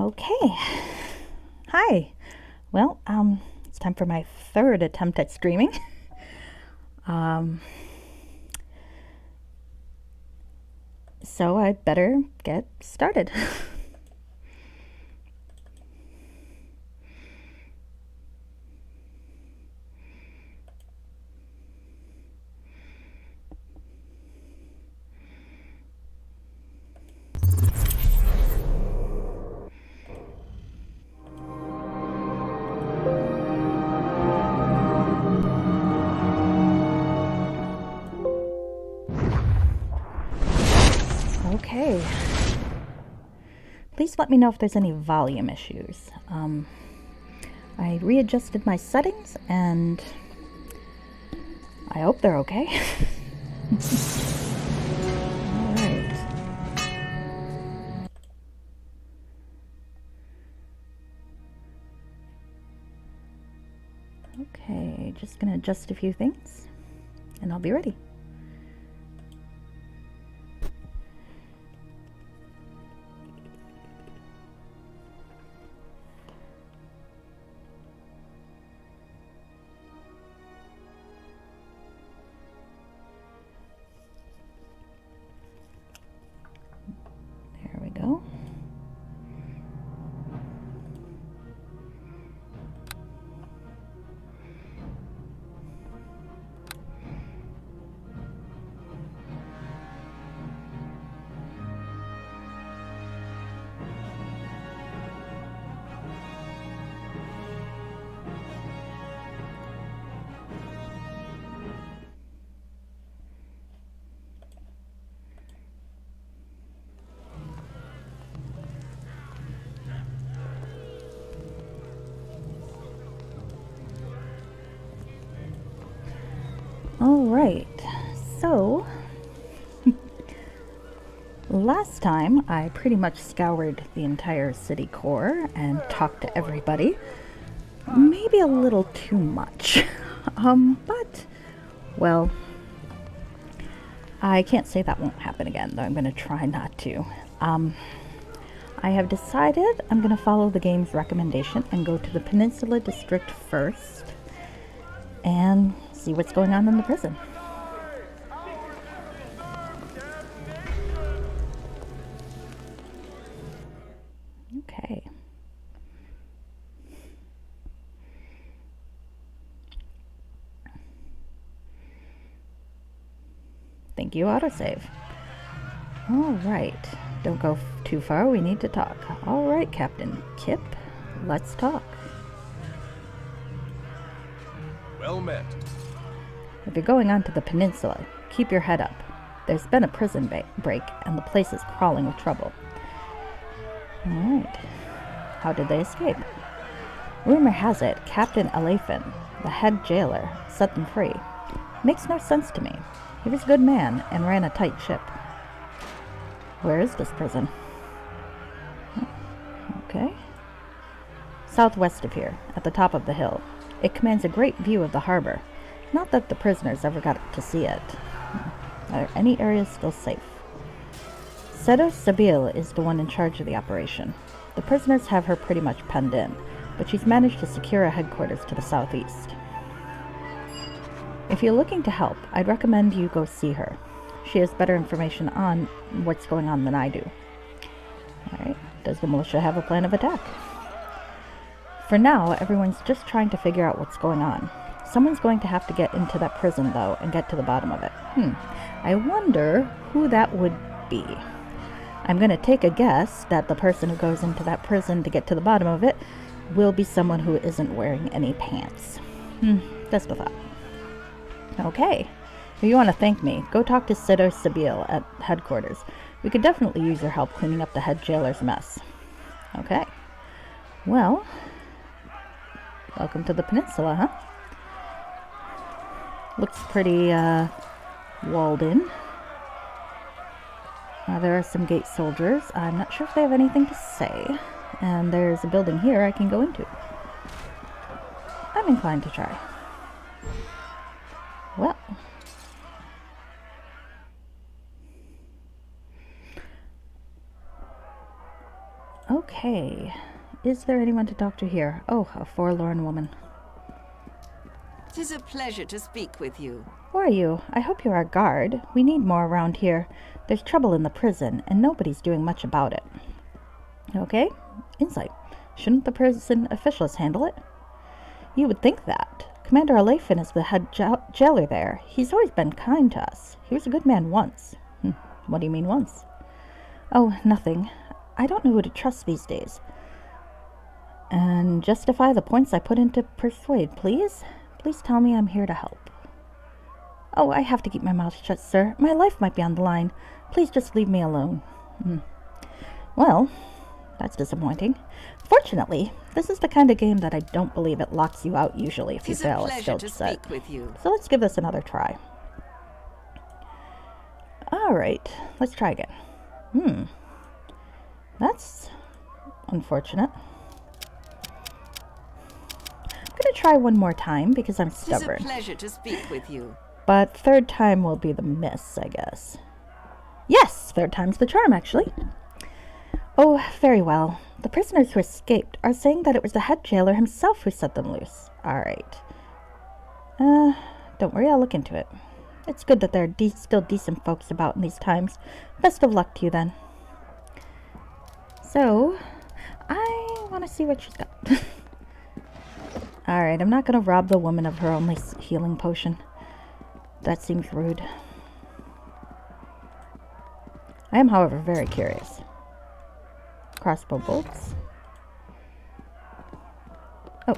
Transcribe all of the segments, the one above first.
Okay. Hi. Well, it's time for my third attempt at streaming. So I better get started. Okay. Please let me know if there's any volume issues. I readjusted my settings and I hope they're okay. All right. Okay, just gonna adjust a few things and I'll be ready. There we go. All right, so last time I pretty much scoured the entire city core and talked to everybody. Maybe a little too much. But, well, I can't say that won't happen again, though I'm going to try not to. I have decided I'm going to follow the game's recommendation and go to the Peninsula District first and see what's going on in the prison. Okay. Thank you, autosave. All right. Don't go too far. We need to talk. All right, Captain Kip. Let's talk. Well met. If you're going onto the peninsula, keep your head up. There's been a prison break, and the place is crawling with trouble. All right. How did they escape? Rumor has it Captain Alephin, the head jailer, set them free. Makes no sense to me. He was a good man and ran a tight ship. Where is this prison? Okay. Southwest of here, at the top of the hill. It commands a great view of the harbor. Not that the prisoners ever got to see it. Are any areas still safe? Sedo Sabil is the one in charge of the operation. The prisoners have her pretty much penned in, but she's managed to secure a headquarters to the southeast. If you're looking to help, I'd recommend you go see her. She has better information on what's going on than I do. Alright, does the militia have a plan of attack? For now, everyone's just trying to figure out what's going on. Someone's going to have to get into that prison, though, and get to the bottom of it. I wonder who that would be. I'm going to take a guess that the person who goes into that prison to get to the bottom of it will be someone who isn't wearing any pants. Just a thought. Okay. If you want to thank me, go talk to Sedo Sabil at headquarters. We could definitely use your help cleaning up the head jailer's mess. Okay. Well, welcome to the peninsula, huh? Looks pretty, walled in. There are some gate soldiers. I'm not sure if they have anything to say. And there's a building here I can go into. I'm inclined to try. Well. Okay. Okay. Is there anyone to talk to here? Oh, a forlorn woman. 'Tis a pleasure to speak with you. Who are you? I hope you're our guard. We need more around here. There's trouble in the prison, and nobody's doing much about it. Okay. Insight. Shouldn't the prison officials handle it? You would think that. Commander Alafin is the head jailer there. He's always been kind to us. He was a good man once. What do you mean once? Oh, nothing. I don't know who to trust these days. And justify the points I put into persuade, please? Please tell me I'm here to help. Oh, I have to keep my mouth shut, sir. My life might be on the line. Please just leave me alone. Well, that's disappointing. Fortunately, this is the kind of game that I don't believe it locks you out usually if you fail a skill set. So let's give this another try. Alright, let's try again. That's unfortunate. I'm going to try one more time because I'm stubborn. It's a pleasure to speak with you. But third time will be the miss, I guess. Yes, third time's the charm, actually. Oh, very well. The prisoners who escaped are saying that it was the head jailer himself who set them loose. Alright. Don't worry, I'll look into it. It's good that there are still decent folks about in these times. Best of luck to you, then. So, I want to see what she's got. Alright, I'm not going to rob the woman of her only healing potion. That seems rude. I am, however, very curious. Crossbow bolts. Oh.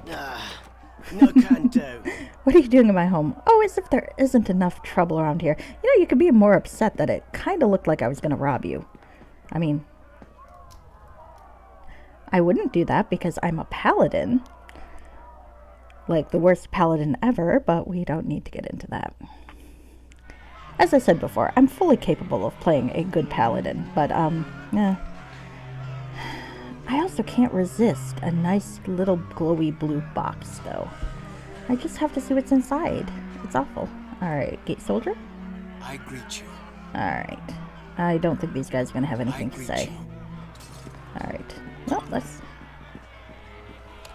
No can do. What are you doing in my home? Oh, as if there isn't enough trouble around here. You know, you could be more upset that it kind of looked like I was going to rob you. I mean, I wouldn't do that because I'm a paladin. Like the worst paladin ever, but we don't need to get into that. As I said before, I'm fully capable of playing a good paladin, but, I also can't resist a nice little glowy blue box, though. I just have to see what's inside. It's awful. Alright, gate soldier? I greet you. Alright. I don't think these guys are going to have anything to say. Alright. Well, let's...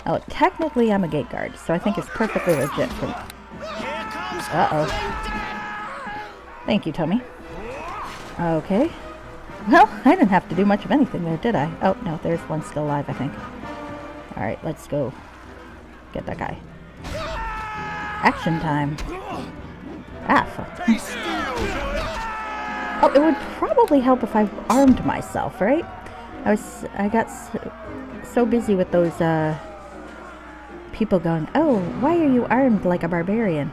Oh, technically I'm a gate guard, so I think it's perfectly legit for me. Uh-oh. Thank you, Tommy. Okay. Well, I didn't have to do much of anything there, did I? Oh, no, there's one still alive, I think. Alright, let's go get that guy. Action time. Ah, fuck. Oh, it would probably help if I armed myself, right? I got so busy with those, people going, oh, why are you armed like a barbarian?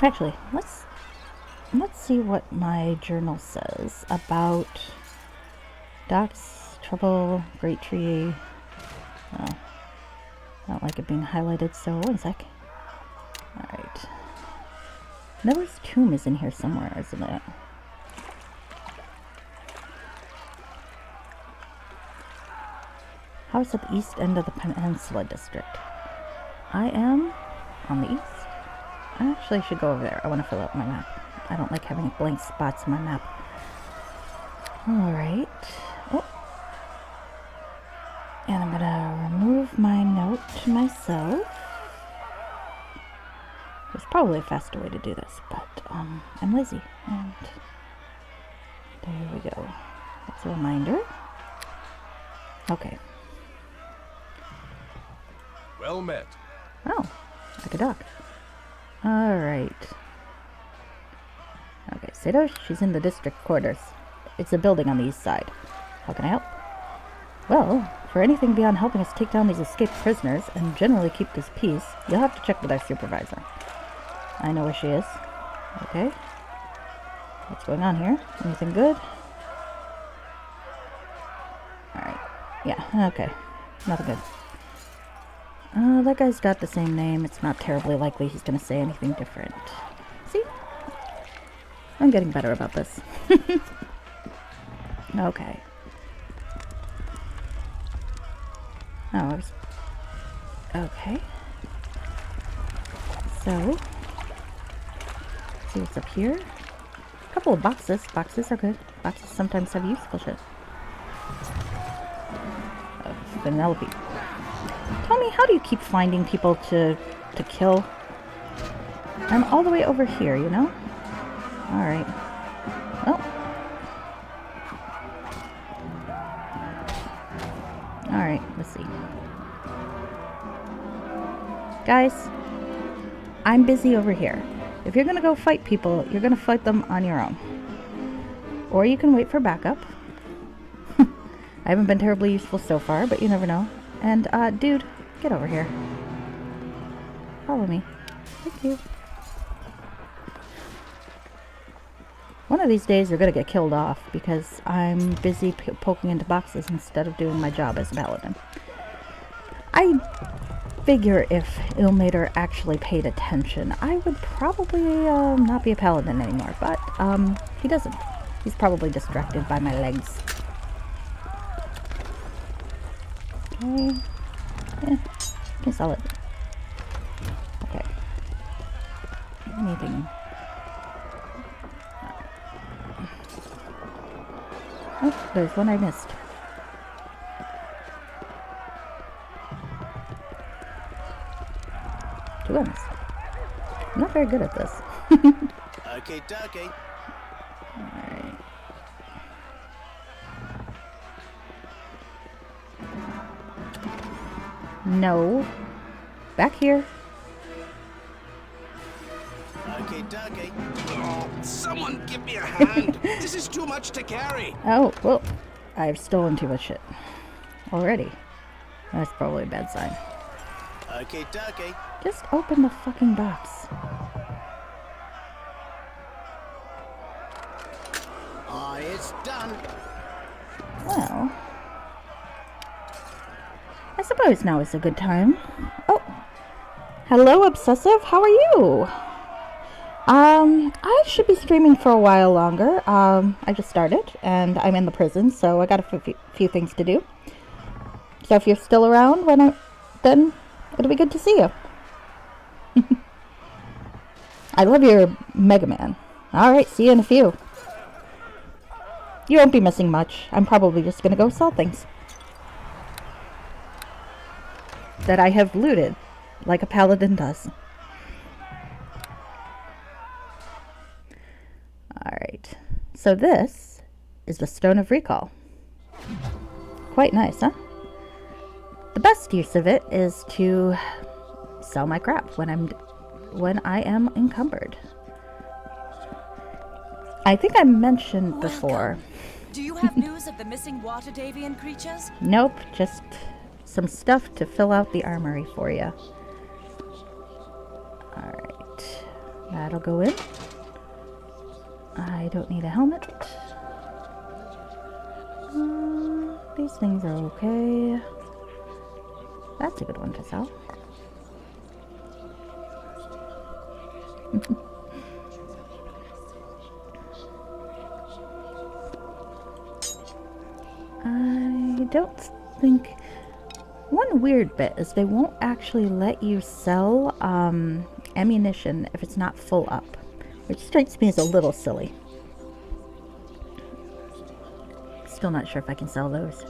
Actually, let's see what my journal says about docks, trouble, great tree. Oh, I don't like it being highlighted, so one sec. Alright. Never's tomb is in here somewhere, isn't it? House at the east end of the Peninsula District. I am on the east. I actually should go over there. I want to fill out my map. I don't like having blank spots in my map. Alright. Oh. And I'm gonna remove my note to myself. There's probably a faster way to do this, but I'm lazy. And there we go. That's a reminder. Okay. Well met. Oh, like a duck. Alright. Okay, Sato, she's in the district quarters. It's a building on the east side. How can I help? Well, for anything beyond helping us take down these escaped prisoners and generally keep this peace, you'll have to check with our supervisor. I know where she is. Okay. What's going on here? Anything good? Alright. Yeah, okay. Nothing good. That guy's got the same name. It's not terribly likely he's gonna say anything different. See? I'm getting better about this. Okay. Oh, I was... Okay. So... let's see what's up here. A couple of boxes. Boxes are good. Boxes sometimes have useful shit. Penelope. Tell me, how do you keep finding people to kill? I'm all the way over here, you know? Alright. Well. Alright, let's see. Guys, I'm busy over here. If you're gonna go fight people, you're gonna fight them on your own. Or you can wait for backup. I haven't been terribly useful so far, but you never know. And, dude, get over here. Follow me. Thank you. One of these days you're gonna get killed off because I'm busy poking into boxes instead of doing my job as a paladin. I figure if Ilmater actually paid attention, I would probably not be a paladin anymore, but he doesn't. He's probably distracted by my legs. Okay. Yeah, can sell it. Okay. Anything. Oh, there's one I missed. Two I missed. I'm not very good at this. Okay, dokie. Alright. No. Back here. Okay, dokie. Oh, someone give me a hand. This is too much to carry. Oh, well, I've stolen too much shit. Already. That's probably a bad sign. Okay, dokie. Just open the fucking box. Ah, it's done. Well, I suppose now is a good time. Oh, hello, Obsessive. How are you? I should be streaming for a while longer. I just started, and I'm in the prison, so I got a few things to do. So if you're still around, then it'll be good to see you. I love your Mega Man. Alright, see you in a few. You won't be missing much. I'm probably just gonna go sell things that I have looted, like a paladin does. Alright, so this is the Stone of Recall. Quite nice, huh? The best use of it is to sell my crap when I am encumbered. I think I mentioned before. Do you have news of the missing water Davian creatures? Nope, just some stuff to fill out the armory for you. Alright, that'll go in. I don't need a helmet. These things are okay. That's a good one to sell. I don't think... One weird bit is they won't actually let you sell ammunition if it's not full up, which strikes me as a little silly. Still not sure if I can sell those.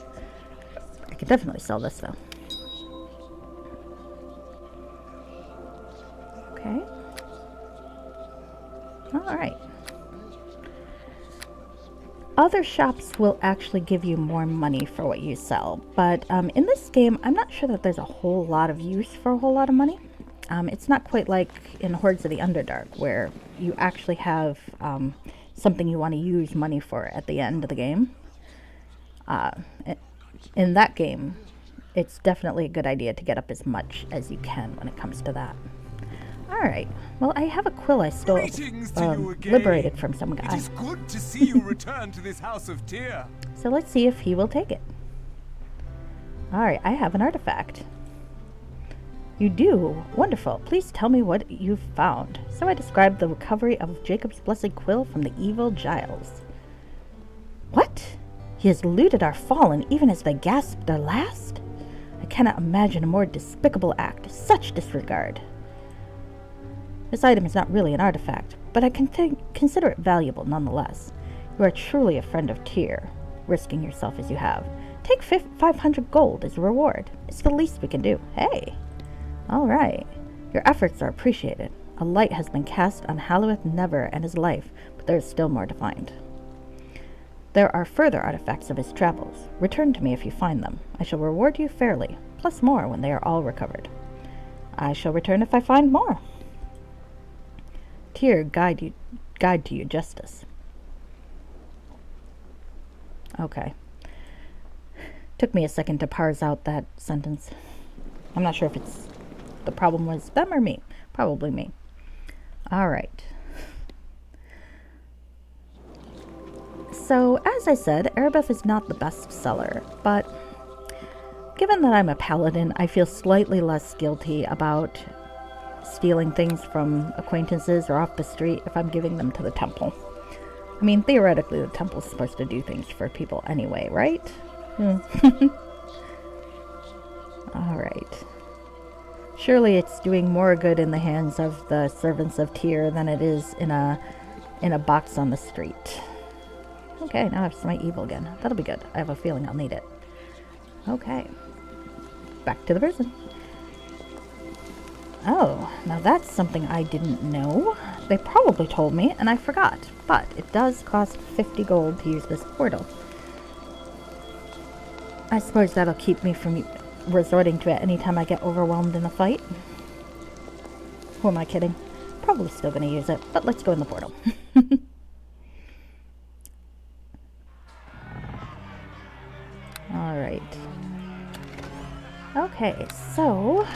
I could definitely sell this though. Okay. Alright. Other shops will actually give you more money for what you sell, but in this game, I'm not sure that there's a whole lot of use for a whole lot of money. It's not quite like in Hordes of the Underdark, where you actually have something you want to use money for at the end of the game. In that game, it's definitely a good idea to get up as much as you can when it comes to that. Alright, well, I have a quill I stole, liberated from some guy. It is good to see you return to this house of Tyr. So let's see if he will take it. Alright, I have an artifact. You do? Wonderful. Please tell me what you've found. So I described the recovery of Jacob's blessed quill from the evil Giles. What? He has looted our fallen even as they gasped their last? I cannot imagine a more despicable act. Such disregard. This item is not really an artifact, but I consider it valuable nonetheless. You are truly a friend of Tyr, risking yourself as you have. Take 500 gold as a reward. It's the least we can do. Hey! Alright. Your efforts are appreciated. A light has been cast on Halloweth Never and his life, but there is still more to find. There are further artifacts of his travels. Return to me if you find them. I shall reward you fairly, plus more when they are all recovered. I shall return if I find more. Tyr guide to you justice. Okay. Took me a second to parse out that sentence. I'm not sure if it's the problem was them or me. Probably me. Alright. So, as I said, Erebeth is not the best seller, but given that I'm a paladin, I feel slightly less guilty about stealing things from acquaintances or off the street if I'm giving them to the temple. I mean, theoretically, the temple's supposed to do things for people anyway, right? Alright. Surely it's doing more good in the hands of the servants of Tyr than it is in a box on the street. Okay, now I have Smite Evil again. That'll be good. I have a feeling I'll need it. Okay. Back to the prison. Oh, now that's something I didn't know. They probably told me, and I forgot. But it does cost 50 gold to use this portal. I suppose that'll keep me from resorting to it anytime I get overwhelmed in a fight. Who am I kidding? Probably still going to use it, but let's go in the portal. Alright. Okay, so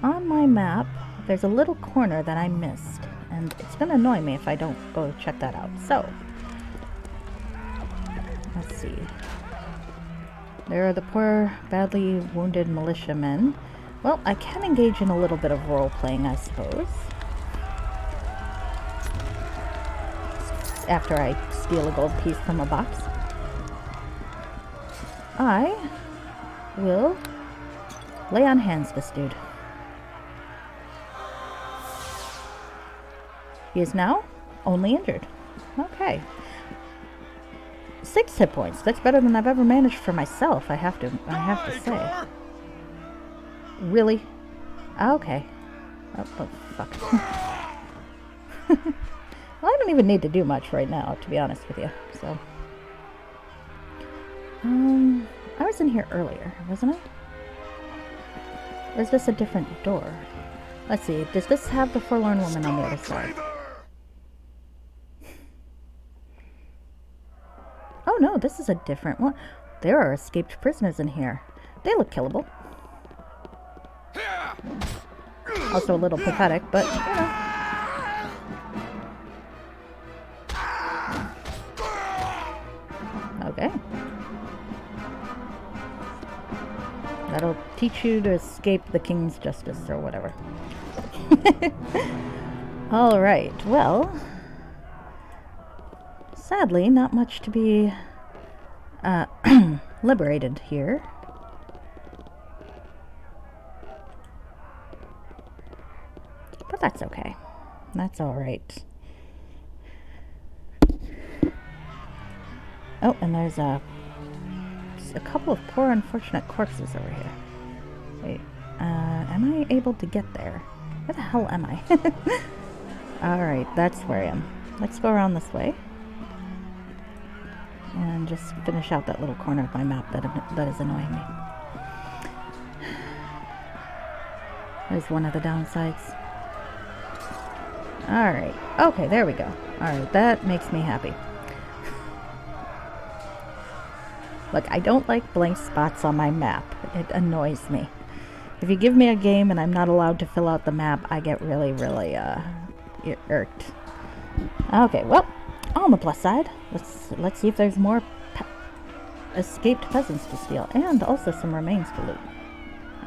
on my map, there's a little corner that I missed, and it's going to annoy me if I don't go check that out. So, let's see. There are the poor, badly wounded militiamen. Well, I can engage in a little bit of role-playing, I suppose. After I steal a gold piece from a box. I will lay on hands this dude. He is now only injured. Okay. 6 hit points. That's better than I've ever managed for myself, I have to say. Really? Okay. Oh fuck. Well, I don't even need to do much right now, to be honest with you, so. I was in here earlier, wasn't I? Or is this a different door? Let's see, does this have the Forlorn Woman on the other side? Oh no, this is a different one. There are escaped prisoners in here. They look killable. Also a little pathetic, but, you know. Okay. That'll teach you to escape the king's justice or whatever. Alright, well, sadly, not much to be liberated here. But that's okay. That's alright. Oh, and there's a couple of poor unfortunate corpses over here. Wait, am I able to get there? Where the hell am I? Alright, that's where I am. Let's go around this way. And just finish out that little corner of my map that is annoying me. There's one of the downsides. Alright, okay, there we go. Alright, that makes me happy. Look, I don't like blank spots on my map. It annoys me. If you give me a game and I'm not allowed to fill out the map, I get really, really, irked. Okay, well, on the plus side, let's see if there's more escaped peasants to steal. And also some remains to loot.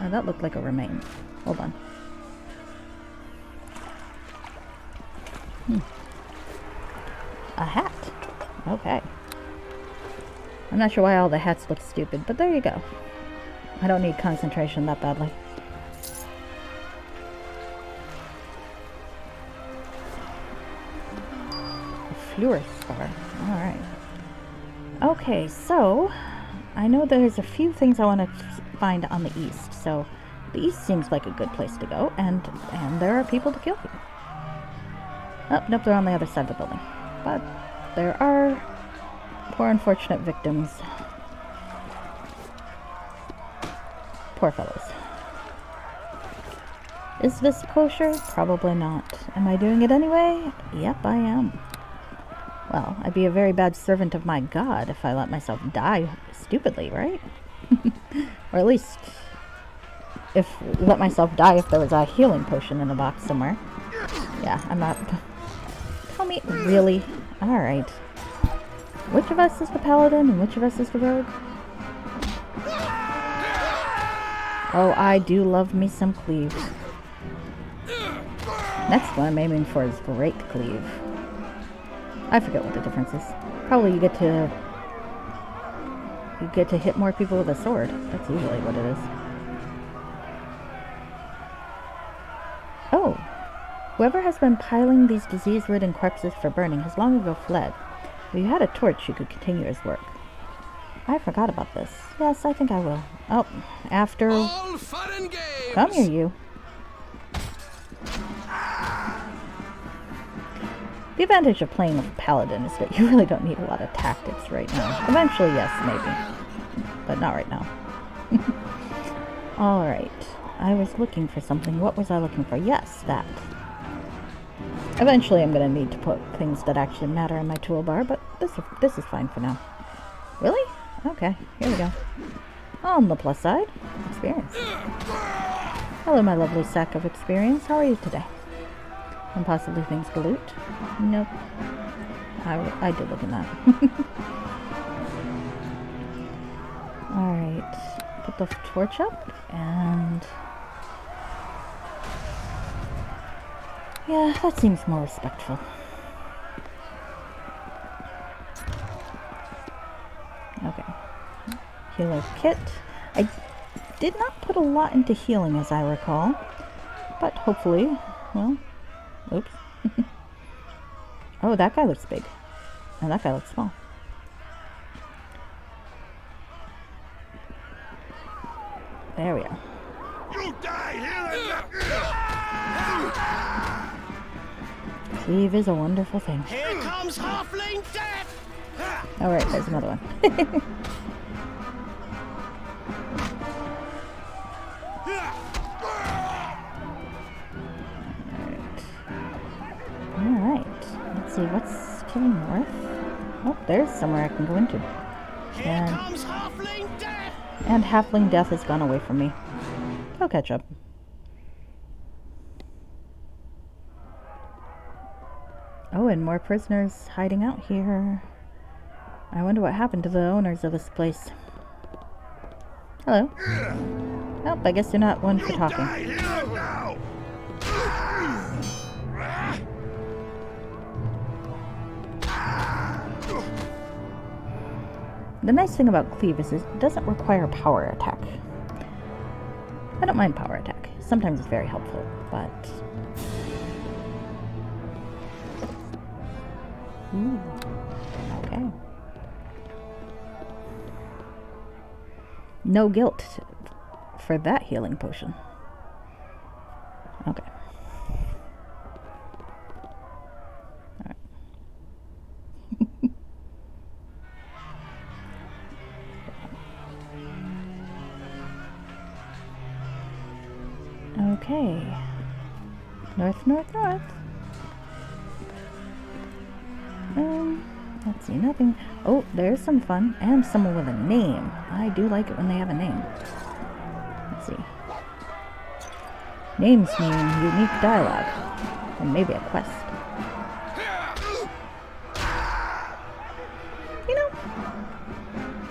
That looked like a remain. Hold on. A hat. Okay. I'm not sure why all the hats look stupid, but there you go. I don't need concentration that badly. A Fleur Scar. Alright. Okay, so I know there's a few things I want to find on the east, so the east seems like a good place to go, and there are people to kill here. Oh, nope, they're on the other side of the building. But there are poor unfortunate victims. Poor fellows. Is this kosher? Probably not. Am I doing it anyway? Yep, I am. Well, I'd be a very bad servant of my God if I let myself die stupidly, right? Or at least let myself die if there was a healing potion in a box somewhere. Yeah, I'm not... Tell me, really? Alright. Which of us is the paladin and which of us is the rogue? Oh, I do love me some cleave. Next one I'm aiming for is great cleave. I forget what the difference is. Probably you get to hit more people with a sword. That's usually what it is. Oh. Whoever has been piling these disease-ridden corpses for burning has long ago fled. If you had a torch, you could continue his work. I forgot about this. Yes, I think I will. Oh, after... All fun and games. Come here, you. The advantage of playing with Paladin is that you really don't need a lot of tactics right now. Eventually, yes, maybe. But not right now. Alright. I was looking for something. What was I looking for? Yes, that. Eventually, I'm going to need to put things that actually matter in my toolbar, but this is fine for now. Really? Okay, here we go. On the plus side, experience. Hello, my lovely sack of experience. How are you today? And possibly things to loot? Nope. I did look at that. Alright. Put the torch up, and... yeah, that seems more respectful. Okay. Healer kit. I did not put a lot into healing, as I recall. But hopefully, well... oops. Oh, that guy looks big. And that guy looks small. There we are. You die here. Cleave is a wonderful thing. Here comes halfling death! Alright, there's another one. Alright. Let's see, what's to the north? Oh, there's somewhere I can go into. Here comes halfling death! And halfling death has gone away from me. I'll catch up. Oh, and more prisoners hiding out here. I wonder what happened to the owners of this place. Hello. Oh, I guess you're not one for talking. The nice thing about cleave is it doesn't require power attack. I don't mind power attack. Sometimes it's very helpful, but... ooh. Okay. No guilt for that healing potion. Okay. Alright. Okay. North, north, north. Let's see, nothing. Oh, there's some fun. And someone with a name. I do like it when they have a name. Let's see. Names mean unique dialogue. And maybe a quest. You know,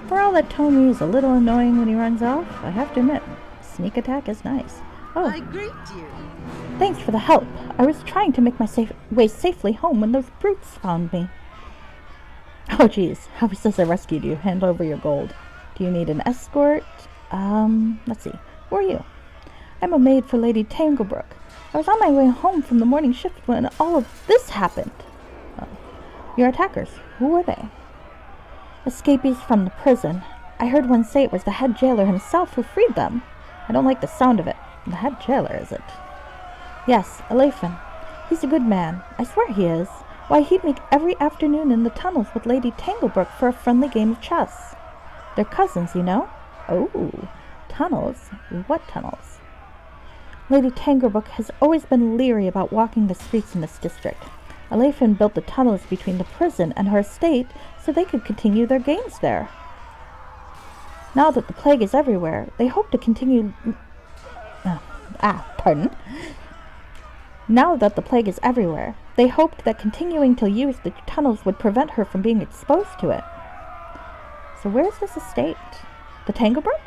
for all that Tony is a little annoying when he runs off, I have to admit, sneak attack is nice. Oh, I greet you. thanks for the help. I was trying to make my way safely home when those brutes found me. Oh, geez. Howie says I rescued you. Hand over your gold. Do you need an escort? Let's see. Who are you? I'm a maid for Lady Tanglebrook. I was on my way home from the morning shift when all of this happened. Oh. Your attackers. Who were they? Escapees from the prison. I heard one say it was the head jailer himself who freed them. I don't like the sound of it. The head jailer, is it? Yes, Elaphin. He's a good man. I swear he is. Why, he'd meet every afternoon in the tunnels with Lady Tanglebrook for a friendly game of chess. They're cousins, you know. Oh, tunnels? What tunnels? Lady Tanglebrook has always been leery about walking the streets in this district. Elaphin built the tunnels between the prison and her estate so they could continue their games there. Now that the plague is everywhere, they hope to continue... pardon. Now that the plague is everywhere, they hoped that continuing to use the tunnels would prevent her from being exposed to it. So where's this estate? The Tanglebrook?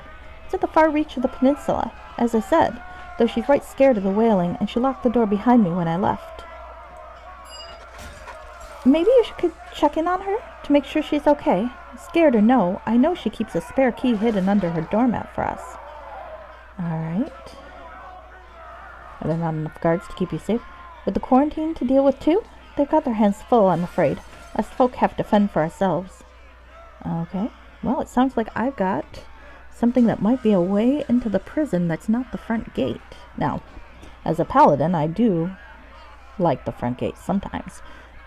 It's at the far reach of the peninsula, as I said, though she's right scared of the Wailing, and she locked the door behind me when I left. Maybe you could check in on her to make sure she's okay. Scared or no, I know she keeps a spare key hidden under her doormat for us. Alright. Are there not enough guards to keep you safe? With the quarantine to deal with too? They've got their hands full, I'm afraid. Us folk have to fend for ourselves. Okay. Well, it sounds like I've got something that might be a way into the prison that's not the front gate. Now, as a paladin, I do like the front gate sometimes.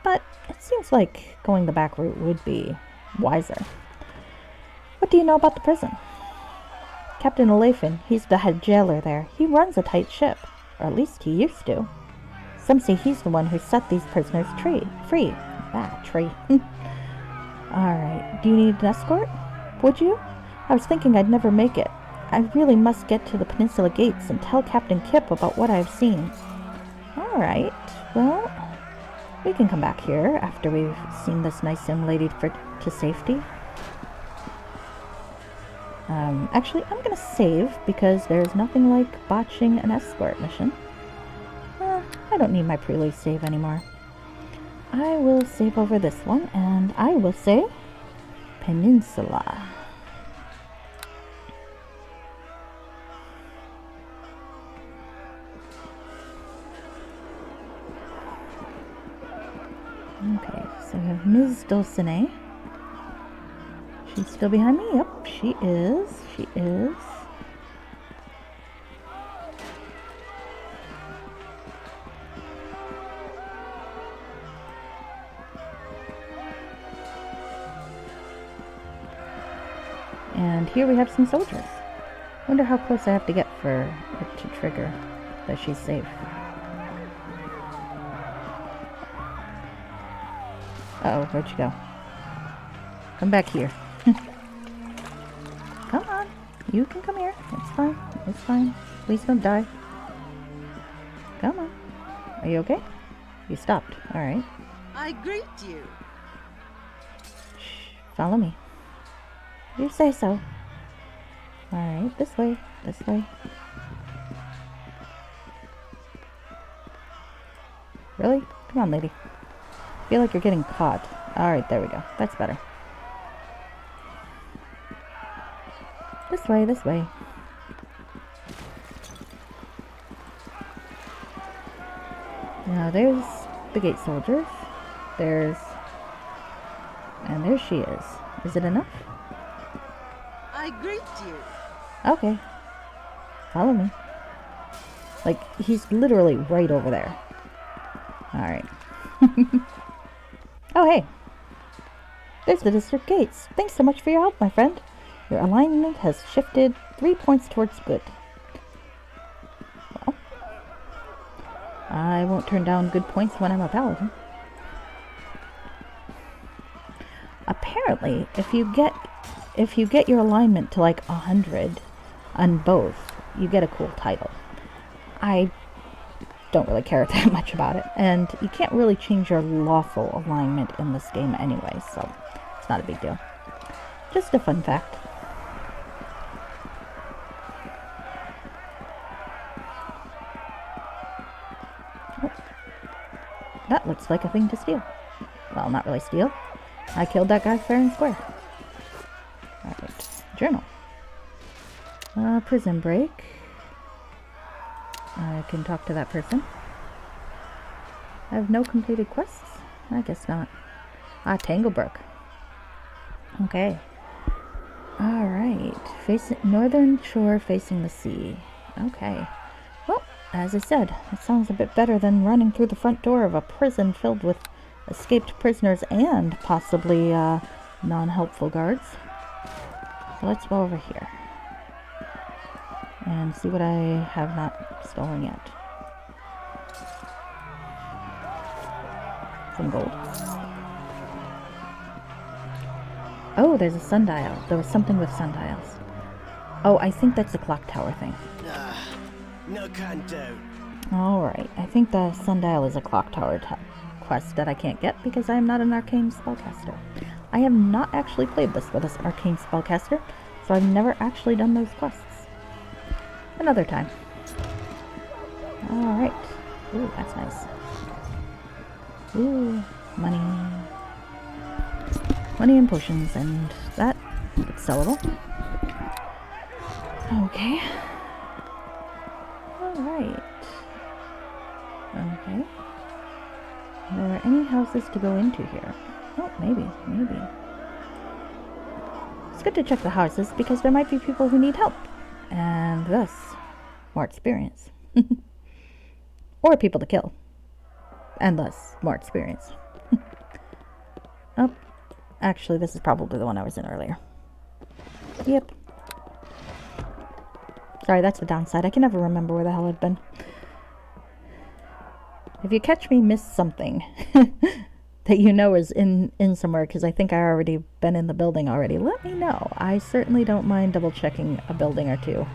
But it seems like going the back route would be wiser. What do you know about the prison? Captain Elaphin, he's the head jailer there. He runs a tight ship. Or at least he used to. Some say he's the one who set these prisoners free. Tree. Alright, do you need an escort? Would you? I was thinking I'd never make it. I really must get to the peninsula gates and tell Captain Kipp about what I've seen. Alright, well, we can come back here after we've seen this nice young lady to safety. Actually, I'm gonna save because there's nothing like botching an escort mission. I don't need my prelude save anymore. I will save over this one, and I will say Peninsula. Okay, so we have Ms. Dulcinea. She's still behind me? Yep, she is. She is. And here we have some soldiers. Wonder how close I have to get for it to trigger that she's safe. Uh-oh, where'd you go? Come back here. Come on. You can come here. It's fine. It's fine. Please don't die. Come on. Are you okay? You stopped. Alright. I greet you. Shh. Follow me. You say so. Alright, this way. This way. Really? Come on, lady. I feel like you're getting caught. Alright, there we go. That's better. This way, this way. Now there's the gate soldiers. And there she is. Is it enough? I greet you. Okay. Follow me. Like, he's literally right over there. Alright. Oh, hey. There's the district gates. Thanks so much for your help, my friend. Your alignment has shifted 3 points towards good. Well, I won't turn down good points when I'm a paladin. Apparently, if you get your alignment to like 100 on both, you get a cool title. I don't really care that much about it, and you can't really change your lawful alignment in this game anyway, so it's not a big deal. Just a fun fact. Oh, that looks like a thing to steal. Well, not really steal. I killed that guy fair and square. Alright, journal. Prison break. I can talk to that person. I have no completed quests? I guess not. Tanglebrook. Okay. Alright. Northern shore facing the sea. Okay. Well, as I said, it sounds a bit better than running through the front door of a prison filled with escaped prisoners and possibly non-helpful guards. So let's go over here and see what I have not stolen yet. Some gold. Oh, there's a sundial. There was something with sundials. Oh, I think that's a clock tower thing. No can do. Alright, I think the sundial is a clock tower quest that I can't get because I am not an arcane spellcaster. I have not actually played this with an arcane spellcaster, so I've never actually done those quests. Another time. Alright. Ooh, that's nice. Ooh, money. Money and potions, and that looks sellable. Okay. Alright. Okay. Are there any houses to go into here? Oh, maybe. It's good to check the houses because there might be people who need help. And thus, more experience. Or people to kill. And thus, more experience. Oh, actually, this is probably the one I was in earlier. Yep. Sorry, that's the downside. I can never remember where the hell I've been. If you catch me miss something that you know is in somewhere, because I think I already been in the building already, let me know. I certainly don't mind double checking a building or two.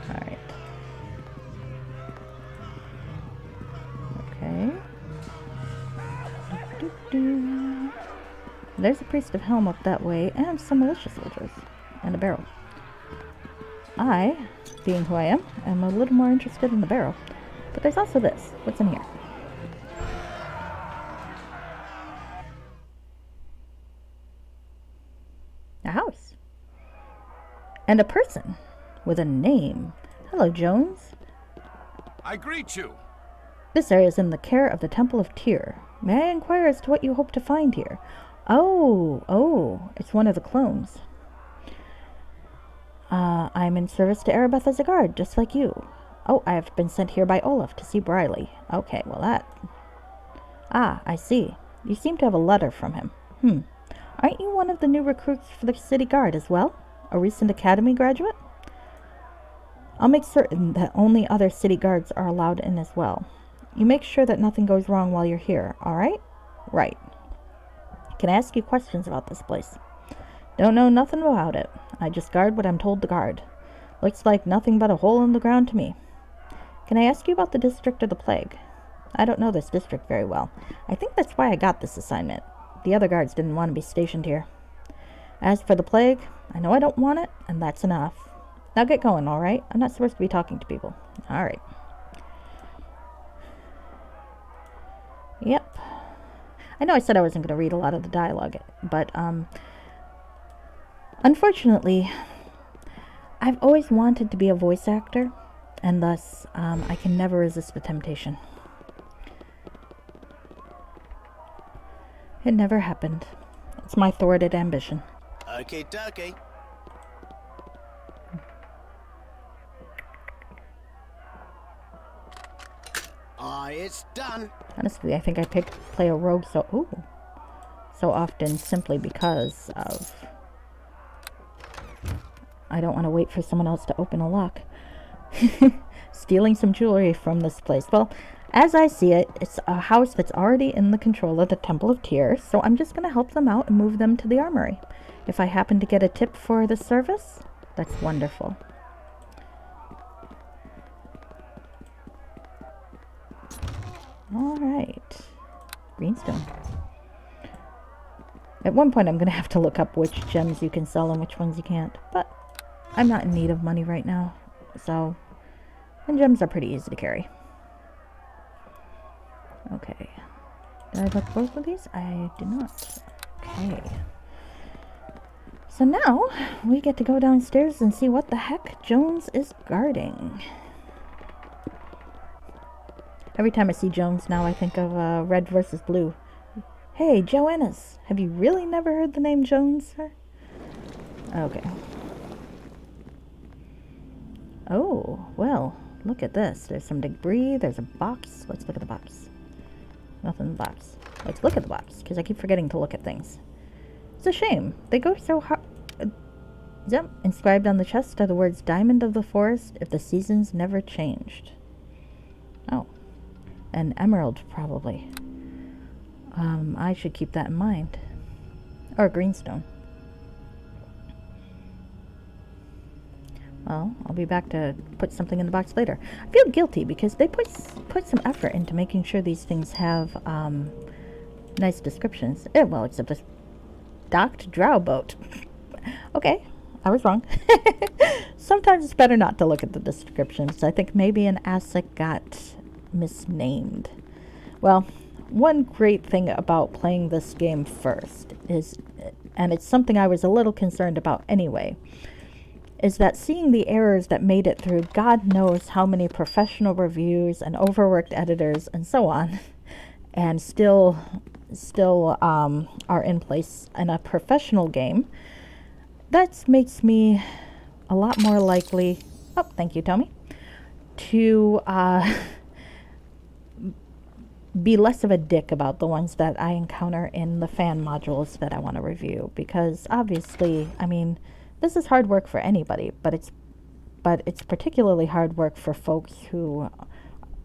Alright. Okay. There's a priest of Helm up that way, and some militia soldiers. And a barrel. I, being who I am a little more interested in the barrel. But there's also this. What's in here? A house. And a person. With a name. Hello, Jones. I greet you. This area is in the care of the Temple of Tyr. May I inquire as to what you hope to find here? Oh, it's one of the clones. I'm in service to Erebeth as a guard, just like you. Oh, I have been sent here by Olaf to see Briley. Okay, well that... Ah, I see. You seem to have a letter from him. Aren't you one of the new recruits for the city guard as well? A recent academy graduate? I'll make certain that only other city guards are allowed in as well. You make sure that nothing goes wrong while you're here, alright? Right. Can I ask you questions about this place? Don't know nothing about it. I just guard what I'm told to guard. Looks like nothing but a hole in the ground to me. Can I ask you about the district of the plague? I don't know this district very well. I think that's why I got this assignment. The other guards didn't want to be stationed here. As for the plague, I know I don't want it, and that's enough. Now get going, alright? I'm not supposed to be talking to people. Alright. Yep. I know I said I wasn't going to read a lot of the dialogue, but, unfortunately, I've always wanted to be a voice actor, and thus, I can never resist the temptation. It never happened. It's my thwarted ambition. Okay, dokie. It's done. Honestly, I think I play a rogue so often simply because of... I don't want to wait for someone else to open a lock. Stealing some jewelry from this place. Well, as I see it, it's a house that's already in the control of the Temple of Tyr, so I'm just going to help them out and move them to the armory. If I happen to get a tip for the service, that's wonderful. Alright. Greenstone. At one point I'm going to have to look up which gems you can sell and which ones you can't, but I'm not in need of money right now, so... And gems are pretty easy to carry. Okay. Did I book both of these? I did not. Okay. So now, we get to go downstairs and see what the heck Jones is guarding. Every time I see Jones now, I think of Red versus Blue. Hey, Joe Ennis, have you really never heard the name Jones, sir? Okay. Oh, well, look at this. There's some debris. There's a box. Let's look at the box. Nothing in the box. Let's look at the box, because I keep forgetting to look at things. It's a shame. They go so hard. Yep. Inscribed on the chest are the words Diamond of the Forest if the seasons never changed. Oh. An emerald, probably. I should keep that in mind. Or a greenstone. Well, I'll be back to put something in the box later. I feel guilty because they put some effort into making sure these things have nice descriptions. Well, except this docked drow boat. Okay, I was wrong. Sometimes it's better not to look at the descriptions. I think maybe an asset got misnamed. Well, one great thing about playing this game first is, and it's something I was a little concerned about anyway, is that seeing the errors that made it through God knows how many professional reviews and overworked editors and so on, and still are in place in a professional game, that makes me a lot more likely, oh, thank you, Tommy, to be less of a dick about the ones that I encounter in the fan modules that I want to review, because obviously, I mean, this is hard work for anybody, but it's particularly hard work for folks who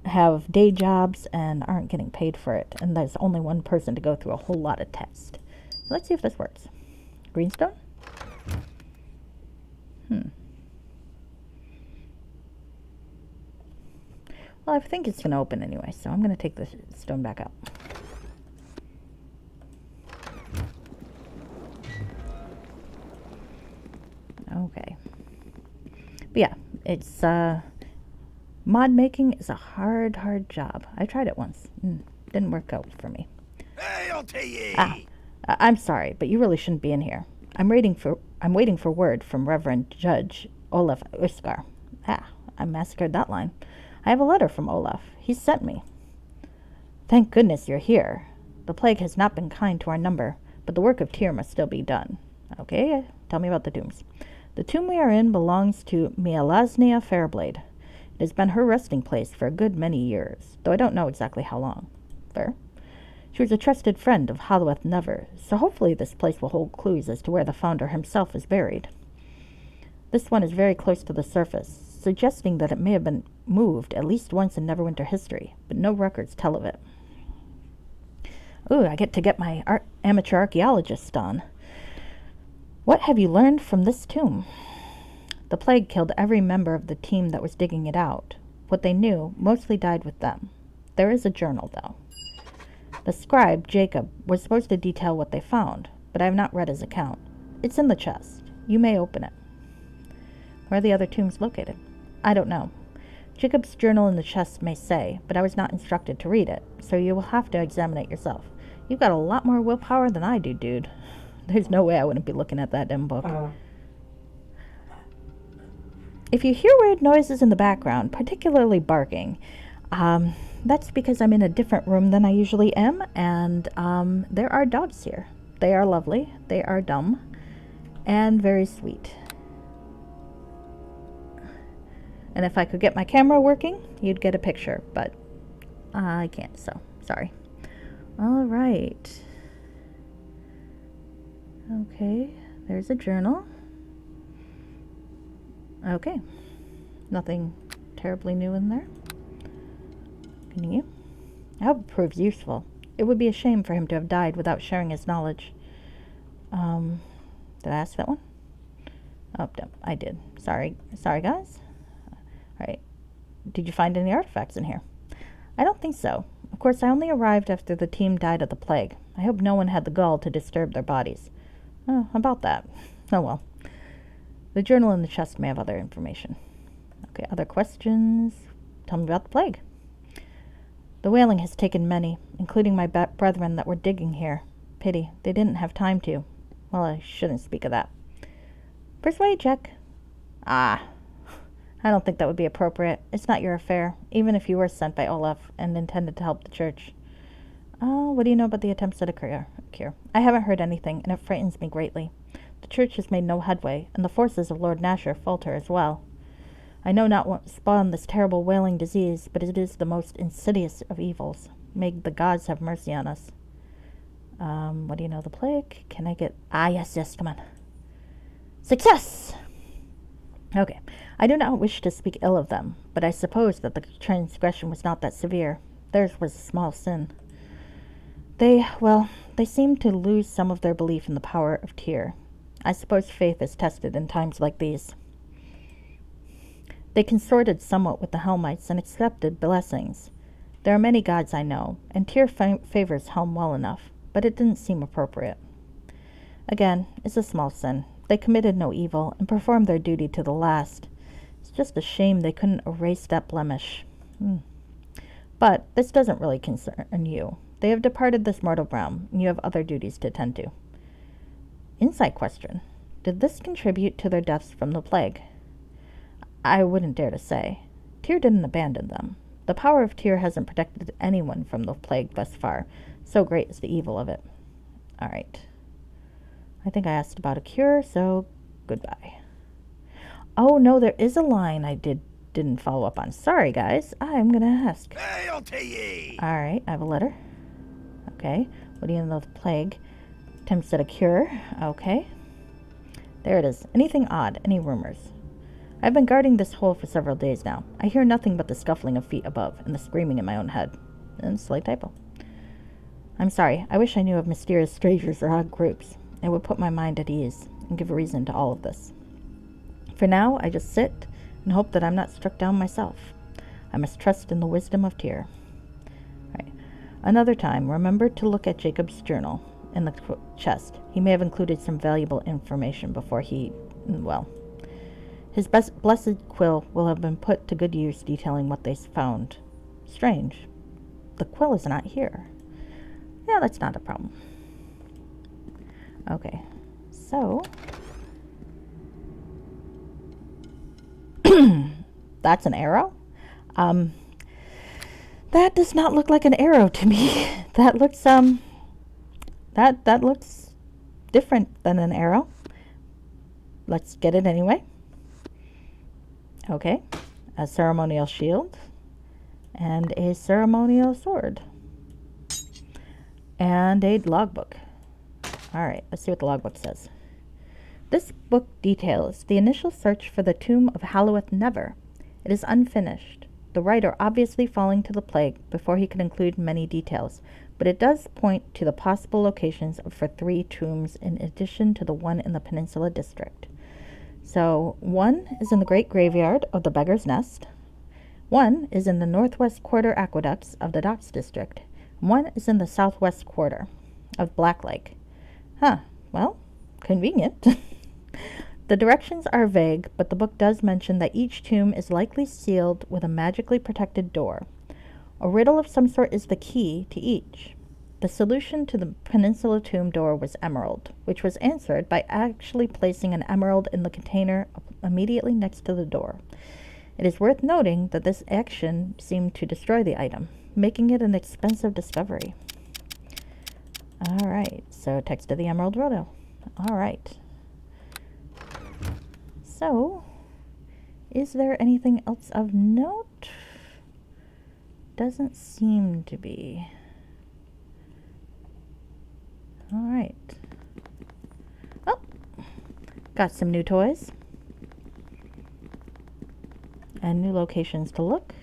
have day jobs and aren't getting paid for it, and there's only one person to go through a whole lot of text. Let's see if this works. Greenstone? Well, I think it's going to open anyway, so I'm going to take the stone back out. Okay. But yeah, it's, mod making is a hard job. I tried it once. Didn't work out for me. I'm sorry, but you really shouldn't be in here. I'm waiting for word from Reverend Judge Olaf Uskar. I massacred that line. I have a letter from Olaf. He sent me. Thank goodness you're here. The plague has not been kind to our number, but the work of Tyr must still be done. Okay, tell me about the tombs. The tomb we are in belongs to Mielasnia Fairblade. It has been her resting place for a good many years, though I don't know exactly how long. Fair? She was a trusted friend of Halloweth Never, so hopefully this place will hold clues as to where the founder himself is buried. This one is very close to the surface, suggesting that it may have been moved at least once in Neverwinter history, but no records tell of it. Ooh, I get to get my amateur archaeologist on. What have you learned from this tomb? The plague killed every member of the team that was digging it out. What they knew mostly died with them. There is a journal, though. The scribe, Jacob, was supposed to detail what they found, but I have not read his account. It's in the chest. You may open it. Where are the other tombs located? I don't know. Jacob's journal in the chest may say, but I was not instructed to read it, so you will have to examine it yourself. You've got a lot more willpower than I do, dude. There's no way I wouldn't be looking at that damn book. If you hear weird noises in the background, particularly barking, that's because I'm in a different room than I usually am, and there are dogs here. They are lovely, they are dumb, and very sweet. And if I could get my camera working, you'd get a picture, but I can't, so sorry. All right. Okay, there's a journal. Okay, nothing terribly new in there. Continue. I hope it proves useful. It would be a shame for him to have died without sharing his knowledge. Did I ask that one? Oh, no, I did. Sorry, guys. All right. Did you find any artifacts in here? I don't think so. Of course, I only arrived after the team died of the plague. I hope no one had the gall to disturb their bodies. Oh, about that. Oh well. The journal in the chest may have other information. Okay, other questions? Tell me about the plague. The wailing has taken many, including my brethren that were digging here. Pity, they didn't have time to. Well, I shouldn't speak of that. Persuade check. I don't think that would be appropriate. It's not your affair, even if you were sent by Olaf and intended to help the church. What do you know about the attempts at a cure? I haven't heard anything, and it frightens me greatly. The church has made no headway, and the forces of Lord Nasher falter as well. I know not what spawned this terrible wailing disease, but it is the most insidious of evils. May the gods have mercy on us. What do you know? The plague? Can I get... Ah, yes, come on. Success! Okay. I do not wish to speak ill of them, but I suppose that the transgression was not that severe. Theirs was a small sin. They seem to lose some of their belief in the power of Tyr. I suppose faith is tested in times like these. They consorted somewhat with the Helmites and accepted blessings. There are many gods I know, and Tyr favors Helm well enough, but it didn't seem appropriate. Again, it's a small sin. They committed no evil and performed their duty to the last. It's just a shame they couldn't erase that blemish. But this doesn't really concern you. They have departed this mortal realm, and you have other duties to attend to. Insight question. Did this contribute to their deaths from the plague? I wouldn't dare to say. Tyr didn't abandon them. The power of Tyr hasn't protected anyone from the plague thus far. So great is the evil of it. All right. I think I asked about a cure, so goodbye. Oh, no, there is a line I didn't follow up on. Sorry, guys. I'm going to ask. Hail to ye! All right, I have a letter. Okay. What do you know of the plague? Attempts at a cure. Okay. There it is. Anything odd? Any rumors? I've been guarding this hole for several days now. I hear nothing but the scuffling of feet above and the screaming in my own head. And slight typo. I'm sorry. I wish I knew of mysterious strangers or odd groups. It would put my mind at ease and give a reason to all of this. For now, I just sit and hope that I'm not struck down myself. I must trust in the wisdom of Tyr. Right. Another time, remember to look at Jacob's journal in the chest. He may have included some valuable information before he, his blessed quill will have been put to good use detailing what they found. Strange. The quill is not here. Yeah, that's not a problem. Okay, so that's an arrow. That does not look like an arrow to me. That looks that looks different than an arrow. Let's get it anyway. Okay, a ceremonial shield and a ceremonial sword and a logbook. All right, let's see what the logbook says. This book details the initial search for the tomb of Halloweth Never. It is unfinished, the writer obviously falling to the plague before he could include many details, but it does point to the possible locations for 3 tombs in addition to the one in the Peninsula District. So, one is in the Great Graveyard of the Beggar's Nest, one is in the Northwest Quarter Aqueducts of the Docks District, and one is in the Southwest Quarter of Black Lake. Huh, well, convenient. The directions are vague, but the book does mention that each tomb is likely sealed with a magically protected door. A riddle of some sort is the key to each. The solution to the Peninsula tomb door was emerald, which was answered by actually placing an emerald in the container immediately next to the door. It is worth noting that this action seemed to destroy the item, making it an expensive discovery. All right, so text of the Emerald Riddle. All right. So, is there anything else of note? Doesn't seem to be. All right. Oh, got some new toys. And new locations to look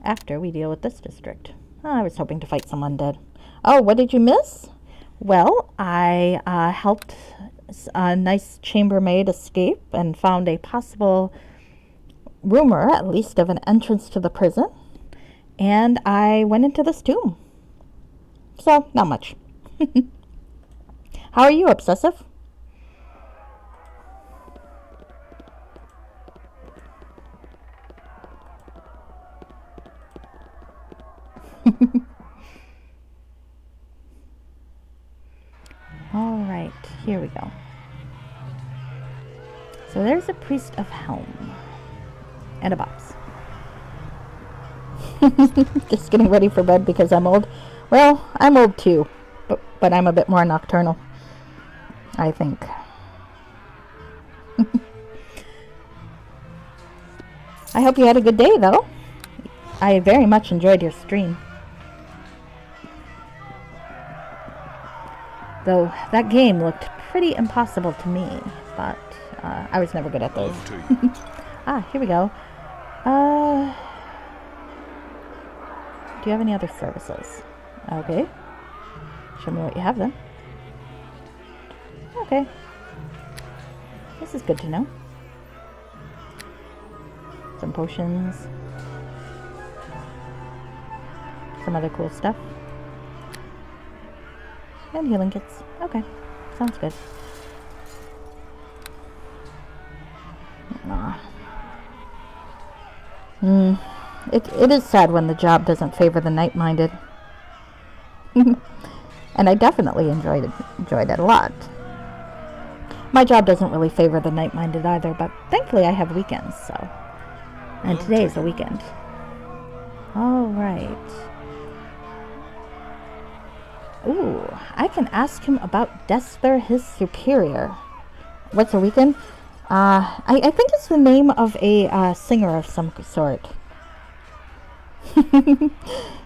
after we deal with this district. Oh, I was hoping to fight some undead. Oh, what did you miss? Well, I helped a nice chambermaid escape and found a possible rumor, at least, of an entrance to the prison. And I went into this tomb. So, not much. How are you, Obsessive? All right, here we go. So there's a priest of Helm and a box. Just getting ready for bed because I'm old. Well, I'm old too, but I'm a bit more nocturnal. I think. I hope you had a good day, though. I very much enjoyed your stream. Though that game looked pretty impossible to me, but I was never good at those. Ah, here we go. Do you have any other services? Okay. Show me what you have then. Okay. This is good to know. Some potions. Some other cool stuff. And healing kits. Okay. Sounds good. It is sad when the job doesn't favor the night-minded. And I definitely enjoyed it a lot. My job doesn't really favor the night-minded either, but thankfully I have weekends, so. And today is a weekend. All right. Ooh, I can ask him about Desther, his superior. What's a weekend? I think it's the name of a singer of some sort.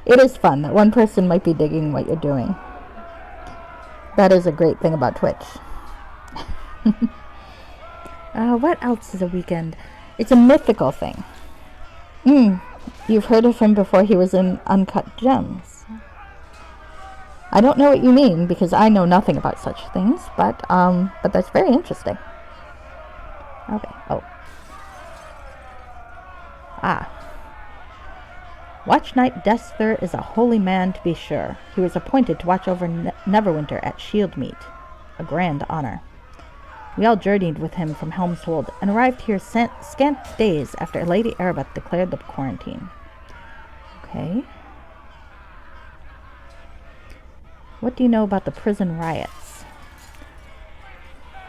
It is fun that one person might be digging what you're doing. That is a great thing about Twitch. What else is a weekend? It's a mythical thing. You've heard of him before he was in Uncut Gems. I don't know what you mean, because I know nothing about such things, but that's very interesting. Okay, oh. Watch Knight Desther is a holy man, to be sure. He was appointed to watch over Neverwinter at Shieldmeet, a grand honor. We all journeyed with him from Helm's Hold, and arrived here scant days after Lady Erebeth declared the quarantine. Okay. What do you know about the prison riots?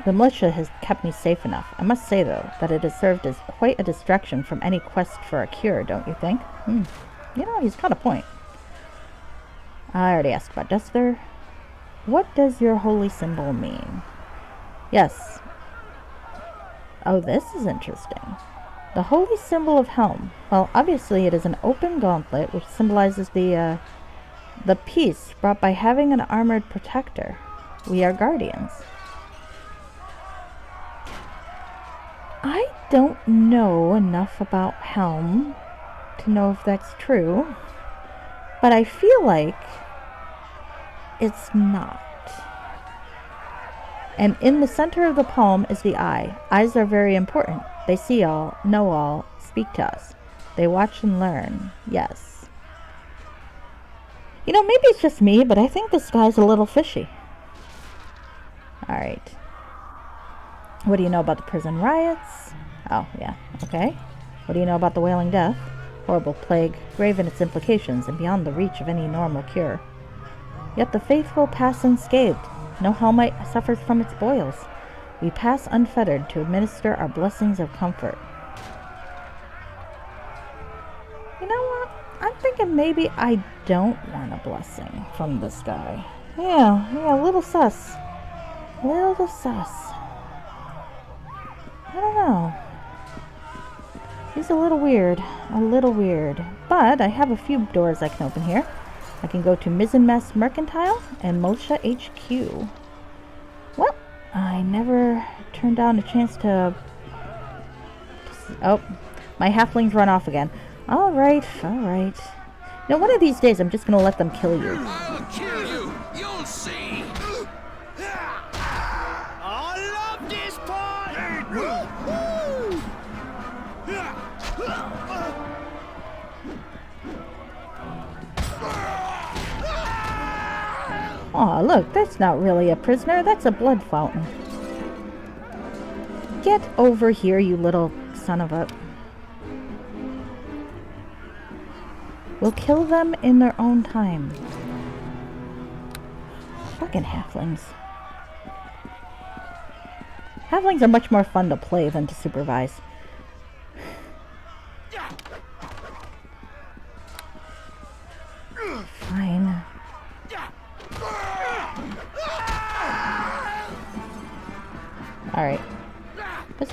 The militia has kept me safe enough. I must say, though, that it has served as quite a distraction from any quest for a cure, don't you think? You know, he's got a point. I already asked about Desther. What does your holy symbol mean? Yes. Oh, this is interesting. The holy symbol of Helm. Well, obviously it is an open gauntlet which symbolizes the peace brought by having an armored protector. We are guardians. I don't know enough about Helm to know if that's true, but I feel like it's not. And in the center of the palm is the eye. Eyes are very important. They see all, know all, speak to us. They watch and learn. Yes. You know, maybe it's just me, but I think this guy's a little fishy. Alright. What do you know about the prison riots? Oh, yeah. Okay. What do you know about the Wailing Death? Horrible plague, grave in its implications, and beyond the reach of any normal cure. Yet the faithful pass unscathed. No Hellmite suffers from its boils. We pass unfettered to administer our blessings of comfort. You know what? I'm thinking maybe I don't want a blessing from this guy. Yeah, a little sus. Little sus. I don't know. He's a little weird. But I have a few doors I can open here. I can go to Mizzenmast Mercantile and Mosha HQ. Well, I never turned down a chance to... Oh, my halflings run off again. Alright. You know, one of these days I'm just gonna let them kill you. I'll kill you! You'll see! I love this part! Woo-hoo! Aw, look, that's not really a prisoner, that's a blood fountain. Get over here, you little son of a... We'll kill them in their own time. Fucking halflings. Halflings are much more fun to play than to supervise. Fine.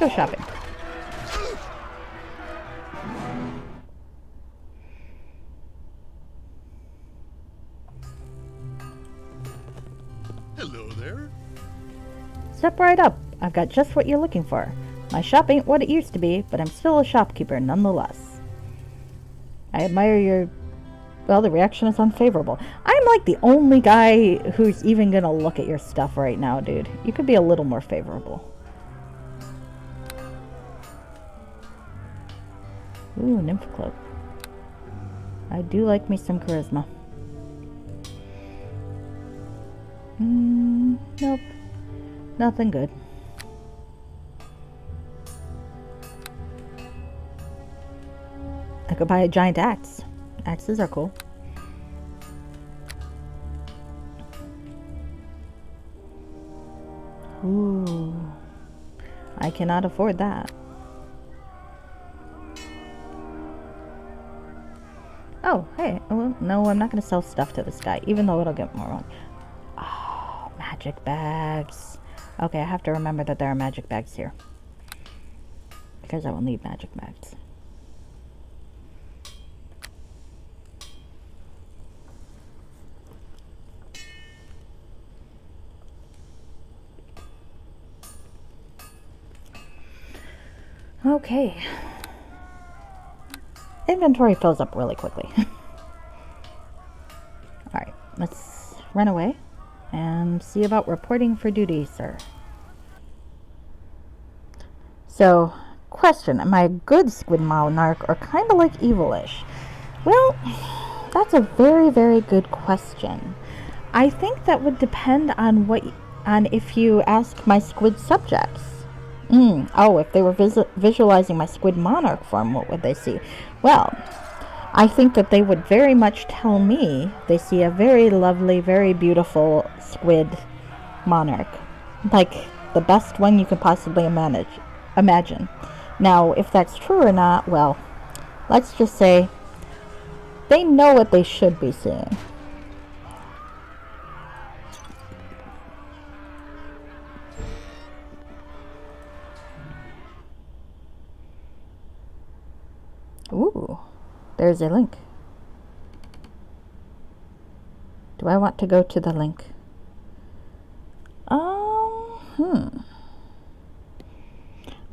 let's go shopping. Hello there. Step right up. I've got just what you're looking for. My shop ain't what it used to be, but I'm still a shopkeeper nonetheless. I admire your... Well, the reaction is unfavorable. I'm like the only guy who's even gonna look at your stuff right now, dude. You could be a little more favorable. Ooh, nymph cloak. I do like me some charisma. Nope. Nothing good. I could buy a giant axe. Axes are cool. Ooh. I cannot afford that. Oh, hey. Well, no, I'm not going to sell stuff to this guy, even though it'll get more money. Oh, magic bags. Okay, I have to remember that there are magic bags here. Because I will need magic bags. Okay. Inventory fills up really quickly. Alright, let's run away and see about reporting for duty, sir. So, question, am I a good squid monarch or kind of like evilish? Well, that's a very, very good question. I think that would depend on if you ask my squid subjects. Oh, if they were visualizing my squid monarch form, what would they see? Well, I think that they would very much tell me they see a very lovely, very beautiful squid monarch. Like, the best one you could possibly imagine. Now, if that's true or not, well, let's just say they know what they should be seeing. Ooh, there's a link. Do I want to go to the link?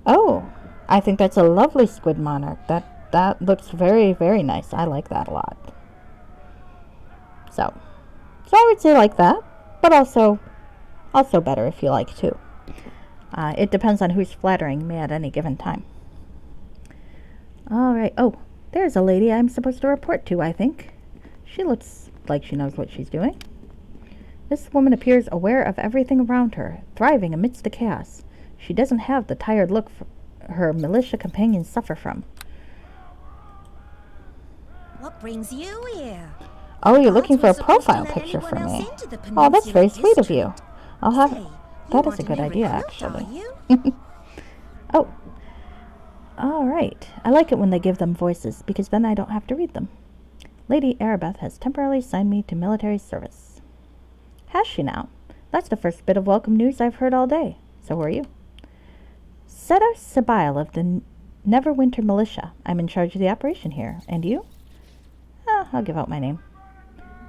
Oh, I think that's a lovely squid monarch. That looks very, very nice. I like that a lot. So I would say like that, but also better if you like too. It depends on who's flattering me at any given time. Alright, oh, there's a lady I'm supposed to report to, I think. She looks like she knows what she's doing. This woman appears aware of everything around her, thriving amidst the chaos. She doesn't have the tired look her militia companions suffer from. What brings you here? Oh, you're looking for a profile picture for me. Oh, that's very sweet of you. I'll have... That is a good idea, actually. Oh. Alright. I like it when they give them voices, because then I don't have to read them. Lady Arabeth has temporarily signed me to military service. Has she now? That's the first bit of welcome news I've heard all day. So who are you? Setter Sabile of the Neverwinter militia. I'm in charge of the operation here. And you? I'll give out my name.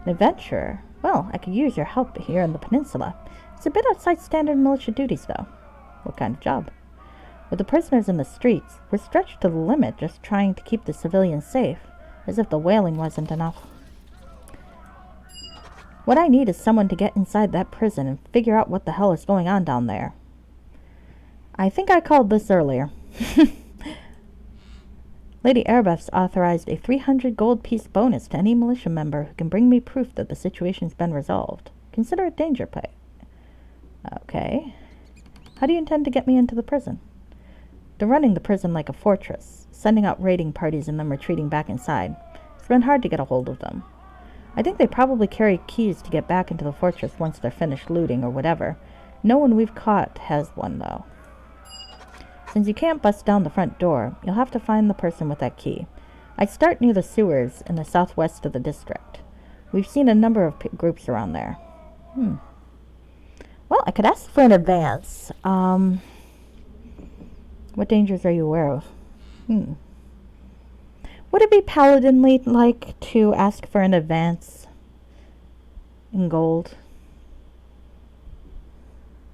An adventurer. Well, I could use your help here in the peninsula. It's a bit outside standard militia duties, though. What kind of job? With the prisoners in the streets, we're stretched to the limit just trying to keep the civilians safe, as if the wailing wasn't enough. What I need is someone to get inside that prison and figure out what the hell is going on down there. I think I called this earlier. Lady Arabeth's authorized a 300 gold piece bonus to any militia member who can bring me proof that the situation's been resolved. Consider it danger pay. Okay. How do you intend to get me into the prison? They're running the prison like a fortress, sending out raiding parties and then retreating back inside. It's been hard to get a hold of them. I think they probably carry keys to get back into the fortress once they're finished looting or whatever. No one we've caught has one, though. Since you can't bust down the front door, you'll have to find the person with that key. I'd start near the sewers in the southwest of the district. We've seen a number of groups around there. Well, I could ask for an advance. What dangers are you aware of? Would it be paladin-like to ask for an advance in gold?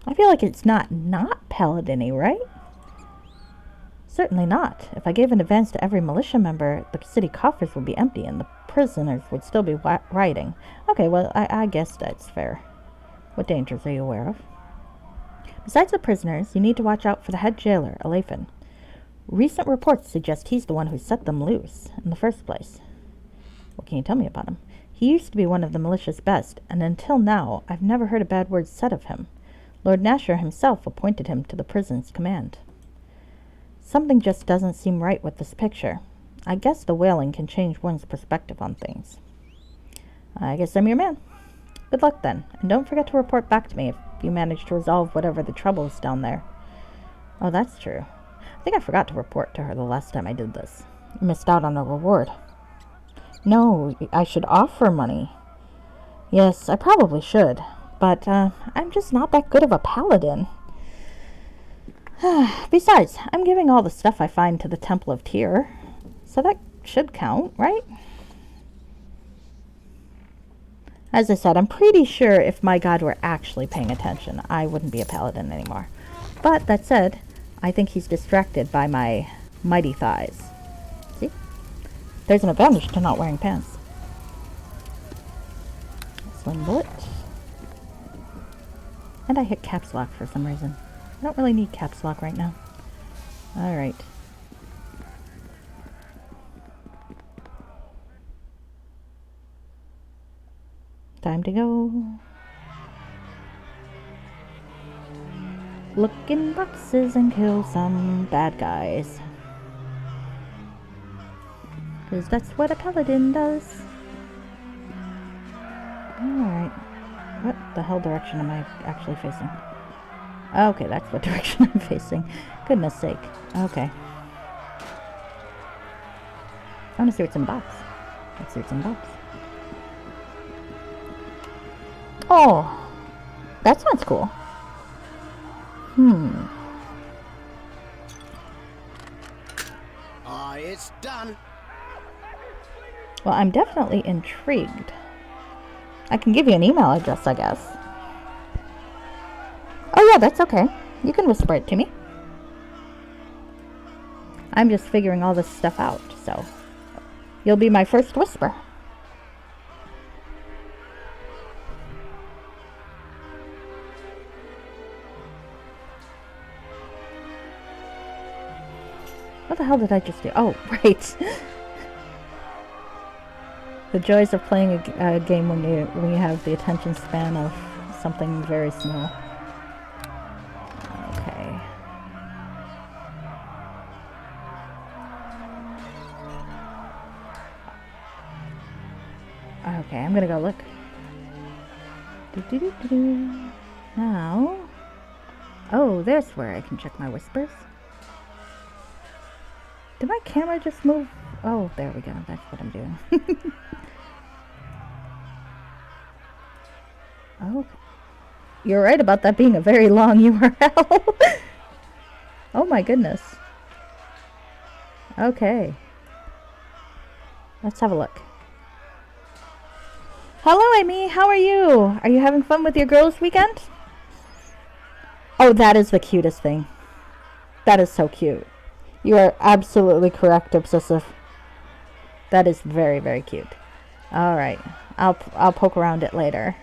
I feel like it's not paladin-y, right? Certainly not. If I gave an advance to every militia member, the city coffers would be empty and the prisoners would still be rioting. Okay, well, I guess that's fair. What dangers are you aware of? Besides the prisoners, you need to watch out for the head jailer, Alephin. Recent reports suggest he's the one who set them loose in the first place. What can you tell me about him? He used to be one of the militia's best, and until now, I've never heard a bad word said of him. Lord Nasher himself appointed him to the prison's command. Something just doesn't seem right with this picture. I guess the wailing can change one's perspective on things. I guess I'm your man. Good luck then, and don't forget to report back to me if you manage to resolve whatever the trouble is down there. Oh, that's true. I think I forgot to report to her the last time I did this. I missed out on a reward. No, I should offer money. Yes, I probably should, but I'm just not that good of a paladin. Besides, I'm giving all the stuff I find to the Temple of Tyr, so that should count, right? As I said, I'm pretty sure if my god were actually paying attention, I wouldn't be a paladin anymore. But that said, I think he's distracted by my mighty thighs. See? There's an advantage to not wearing pants. Sling bullet. And I hit caps lock for some reason. I don't really need caps lock right now. Alright. Time to go. Look in boxes and kill some bad guys. 'Cause that's what a paladin does. Alright. What the hell direction am I actually facing? Okay, that's what direction I'm facing. Goodness sake. Okay. I want to see what's in the box. Let's see what's in the box. Oh! That sounds cool. It's done. Well, I'm definitely intrigued. I can give you an email address, I guess. Oh yeah, that's okay. You can whisper it to me. I'm just figuring all this stuff out, so you'll be my first whisper. What the hell did I just do? Oh, right. The joys of playing a game when you have the attention span of something very small. Okay. Okay, I'm gonna go look. Now. Oh, there's where I can check my whispers. Did my camera just move? Oh, there we go. That's what I'm doing. Oh, you're right about that being a very long URL. Oh my goodness. Okay. Let's have a look. Hello, Amy. How are you? Are you having fun with your girls' weekend? Oh, that is the cutest thing. That is so cute. You are absolutely correct, Obsessive. That is very, very cute. All right. I'll poke around it later.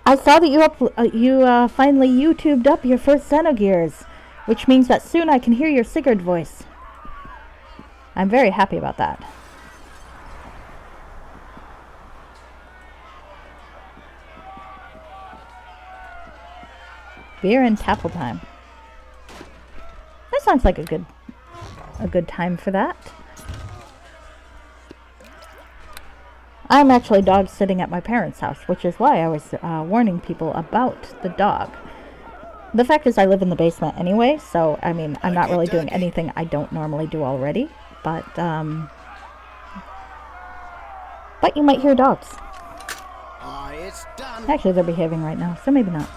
I saw that you finally YouTubed up your first Xenogears, which means that soon I can hear your Sigurd voice. I'm very happy about that. Beer and tapple time. That sounds like a good time for that. I'm actually dog sitting at my parents' house, which is why I was warning people about the dog. The fact is I live in the basement anyway, so I mean, I'm not really doing anything I don't normally do already, but you might hear dogs. It's done. Actually, they're behaving right now, so maybe not.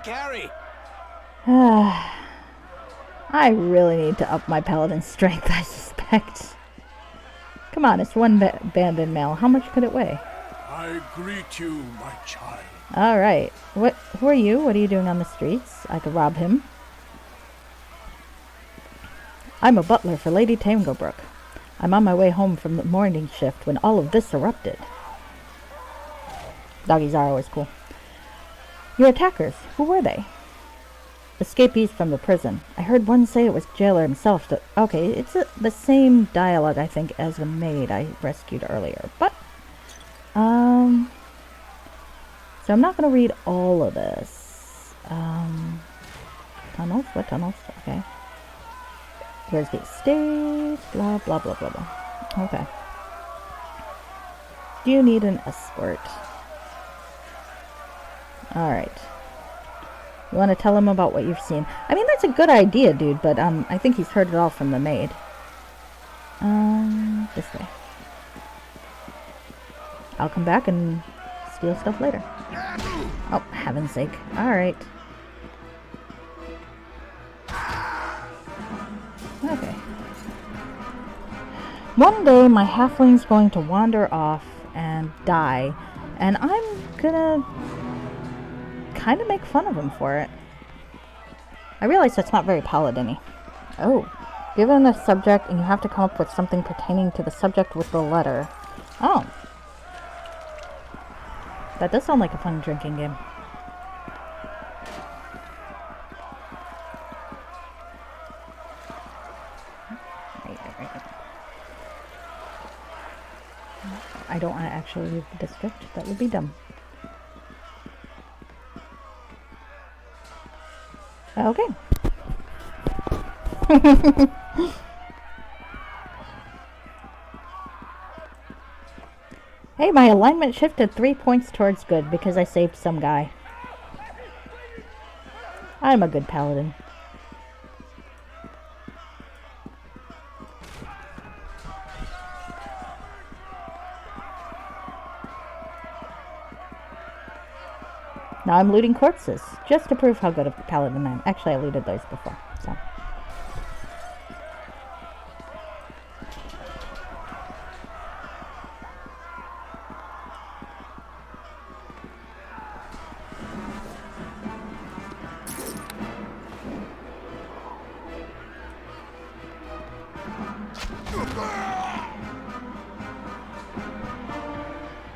carry. I really need to up my paladin strength, I suspect. Come on, it's one banded male. How much could it weigh? I greet you, my child. Alright. Who are you? What are you doing on the streets? I could rob him. I'm a butler for Lady Tangobrook. I'm on my way home from the morning shift when all of this erupted. Doggies are always cool. Your attackers, who were they? Escapees from the prison. I heard one say it was jailer himself. Okay, it's the same dialogue, I think, as the maid I rescued earlier. But, so I'm not going to read all of this. Tunnels? What tunnels? Okay. Where's the estate? Blah, blah, blah, blah, blah. Okay. Do you need an escort? Alright. You want to tell him about what you've seen? I mean, that's a good idea, dude, but I think he's heard it all from the maid. This way. I'll come back and steal stuff later. Oh, heaven's sake. Alright. Okay. One day, my halfling's going to wander off and die, and I'm gonna kind of make fun of him for it. I realize that's not very paladin-y. Oh. Given a subject, and you have to come up with something pertaining to the subject with the letter. Oh. That does sound like a fun drinking game. I don't want to actually leave the district. That would be dumb. Okay. Hey, my alignment shifted 3 points towards good because I saved some guy. I'm a good paladin. Now I'm looting corpses, just to prove how good a paladin I am. Actually, I looted those before, so.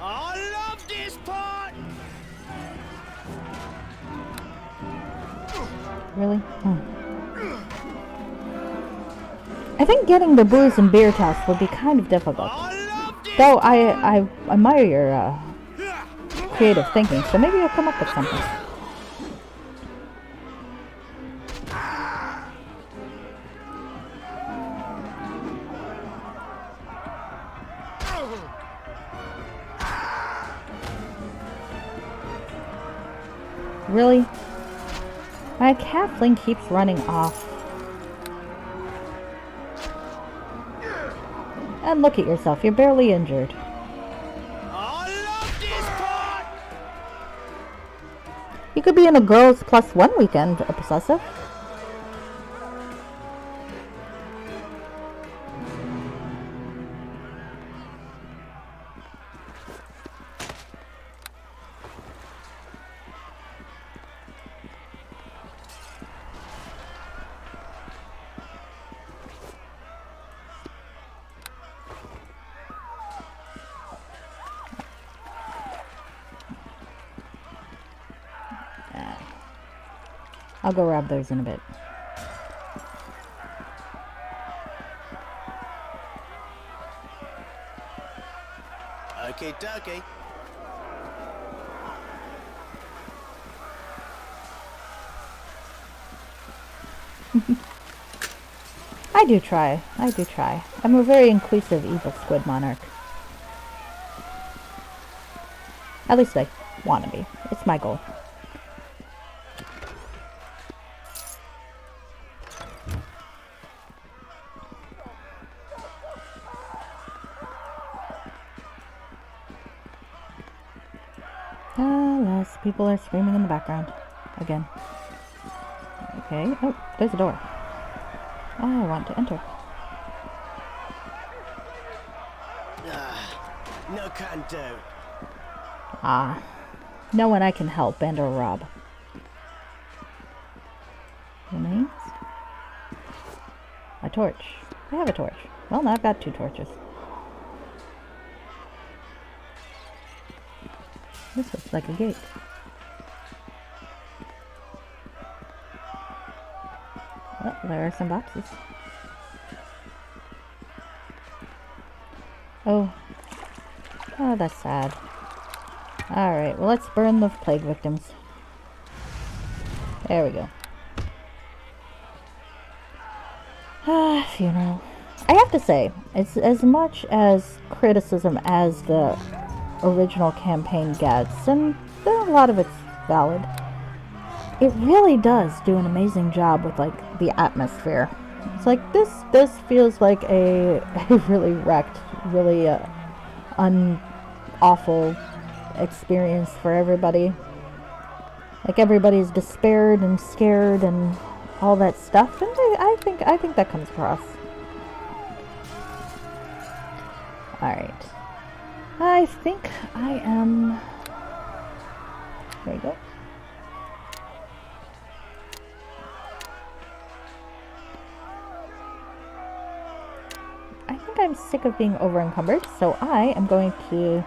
I love this part! Really? I think getting the booze and beer toss would be kind of difficult. Though I admire your creative thinking, so maybe you'll come up with something. Really? My halfling keeps running off. And look at yourself, you're barely injured. I love this part! You could be in a girls plus one weekend, a possessive. I'll go grab those in a bit. Okay, dokie. I do try. I do try. I'm a very inclusive evil squid monarch. At least I want to be. It's my goal. Alas, people are screaming in the background. again. Okay. Oh, there's a door. I want to enter. No can do. Ah. No one I can help and or rob. Remains? A torch. I have a torch. Well, now I've got 2 torches. This looks like a gate. Well, there are some boxes. Oh. Oh, that's sad. Alright, well, let's burn the plague victims. There we go. Ah, funeral. I have to say, it's as much as criticism as the original campaign gets, and a lot of it's valid. It really does do an amazing job with, like, the atmosphere. It's like, this feels like a really wrecked, really awful experience for everybody. Like, everybody's despaired and scared and all that stuff, and I think that comes across. Alright. I think I am... There you go. I think I'm sick of being over encumbered, so I am going to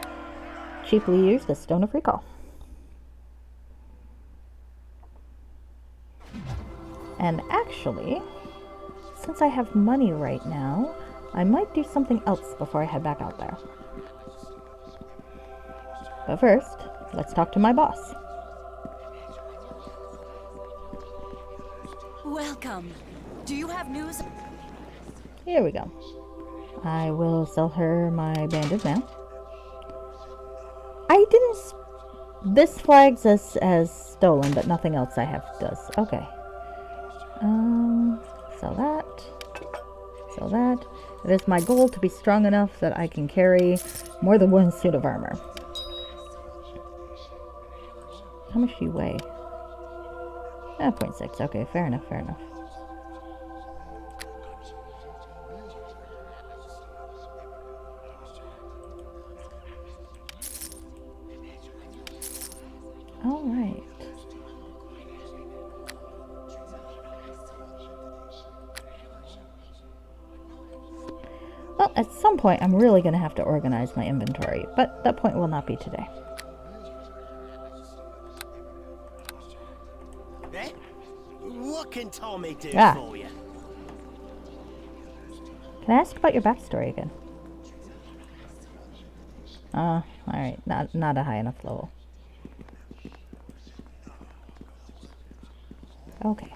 cheaply use the Stone of Recall. And actually, since I have money right now, I might do something else before I head back out there. But first, let's talk to my boss. Welcome. Do you have news? Here we go. I will sell her my banded mail. I didn't... This flags as stolen, but nothing else I have does. Okay. Sell that. Sell that. It is my goal to be strong enough that I can carry more than 1 suit of armor. How much do you weigh? 0.6. Okay, fair enough, fair enough. Alright. Well, at some point I'm really going to have to organize my inventory, but that point will not be today. Eh? What can Tommy do for you? Can I ask about your backstory again? Alright. Not a high enough level. Okay.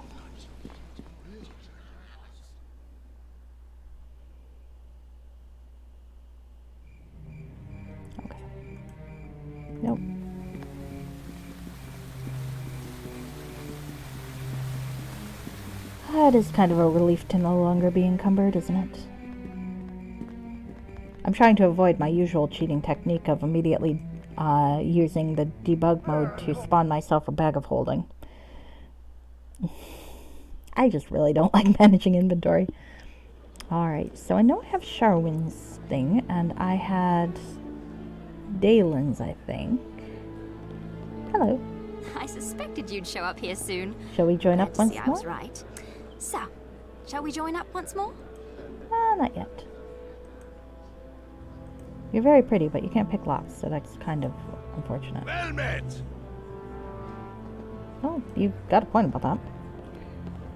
Okay. Nope. It is kind of a relief to no longer be encumbered, isn't it? I'm trying to avoid my usual cheating technique of immediately using the debug mode to spawn myself a bag of holding. I just really don't like managing inventory. Alright, so I know I have Sharwin's thing, and I had Dalen's, I think. Hello. I suspected you'd show up here soon. Shall we join up once I more? was right. So, shall we join up once more? Not yet. You're very pretty, but you can't pick locks, so that's kind of unfortunate. Well met. Oh, you've got a point about that.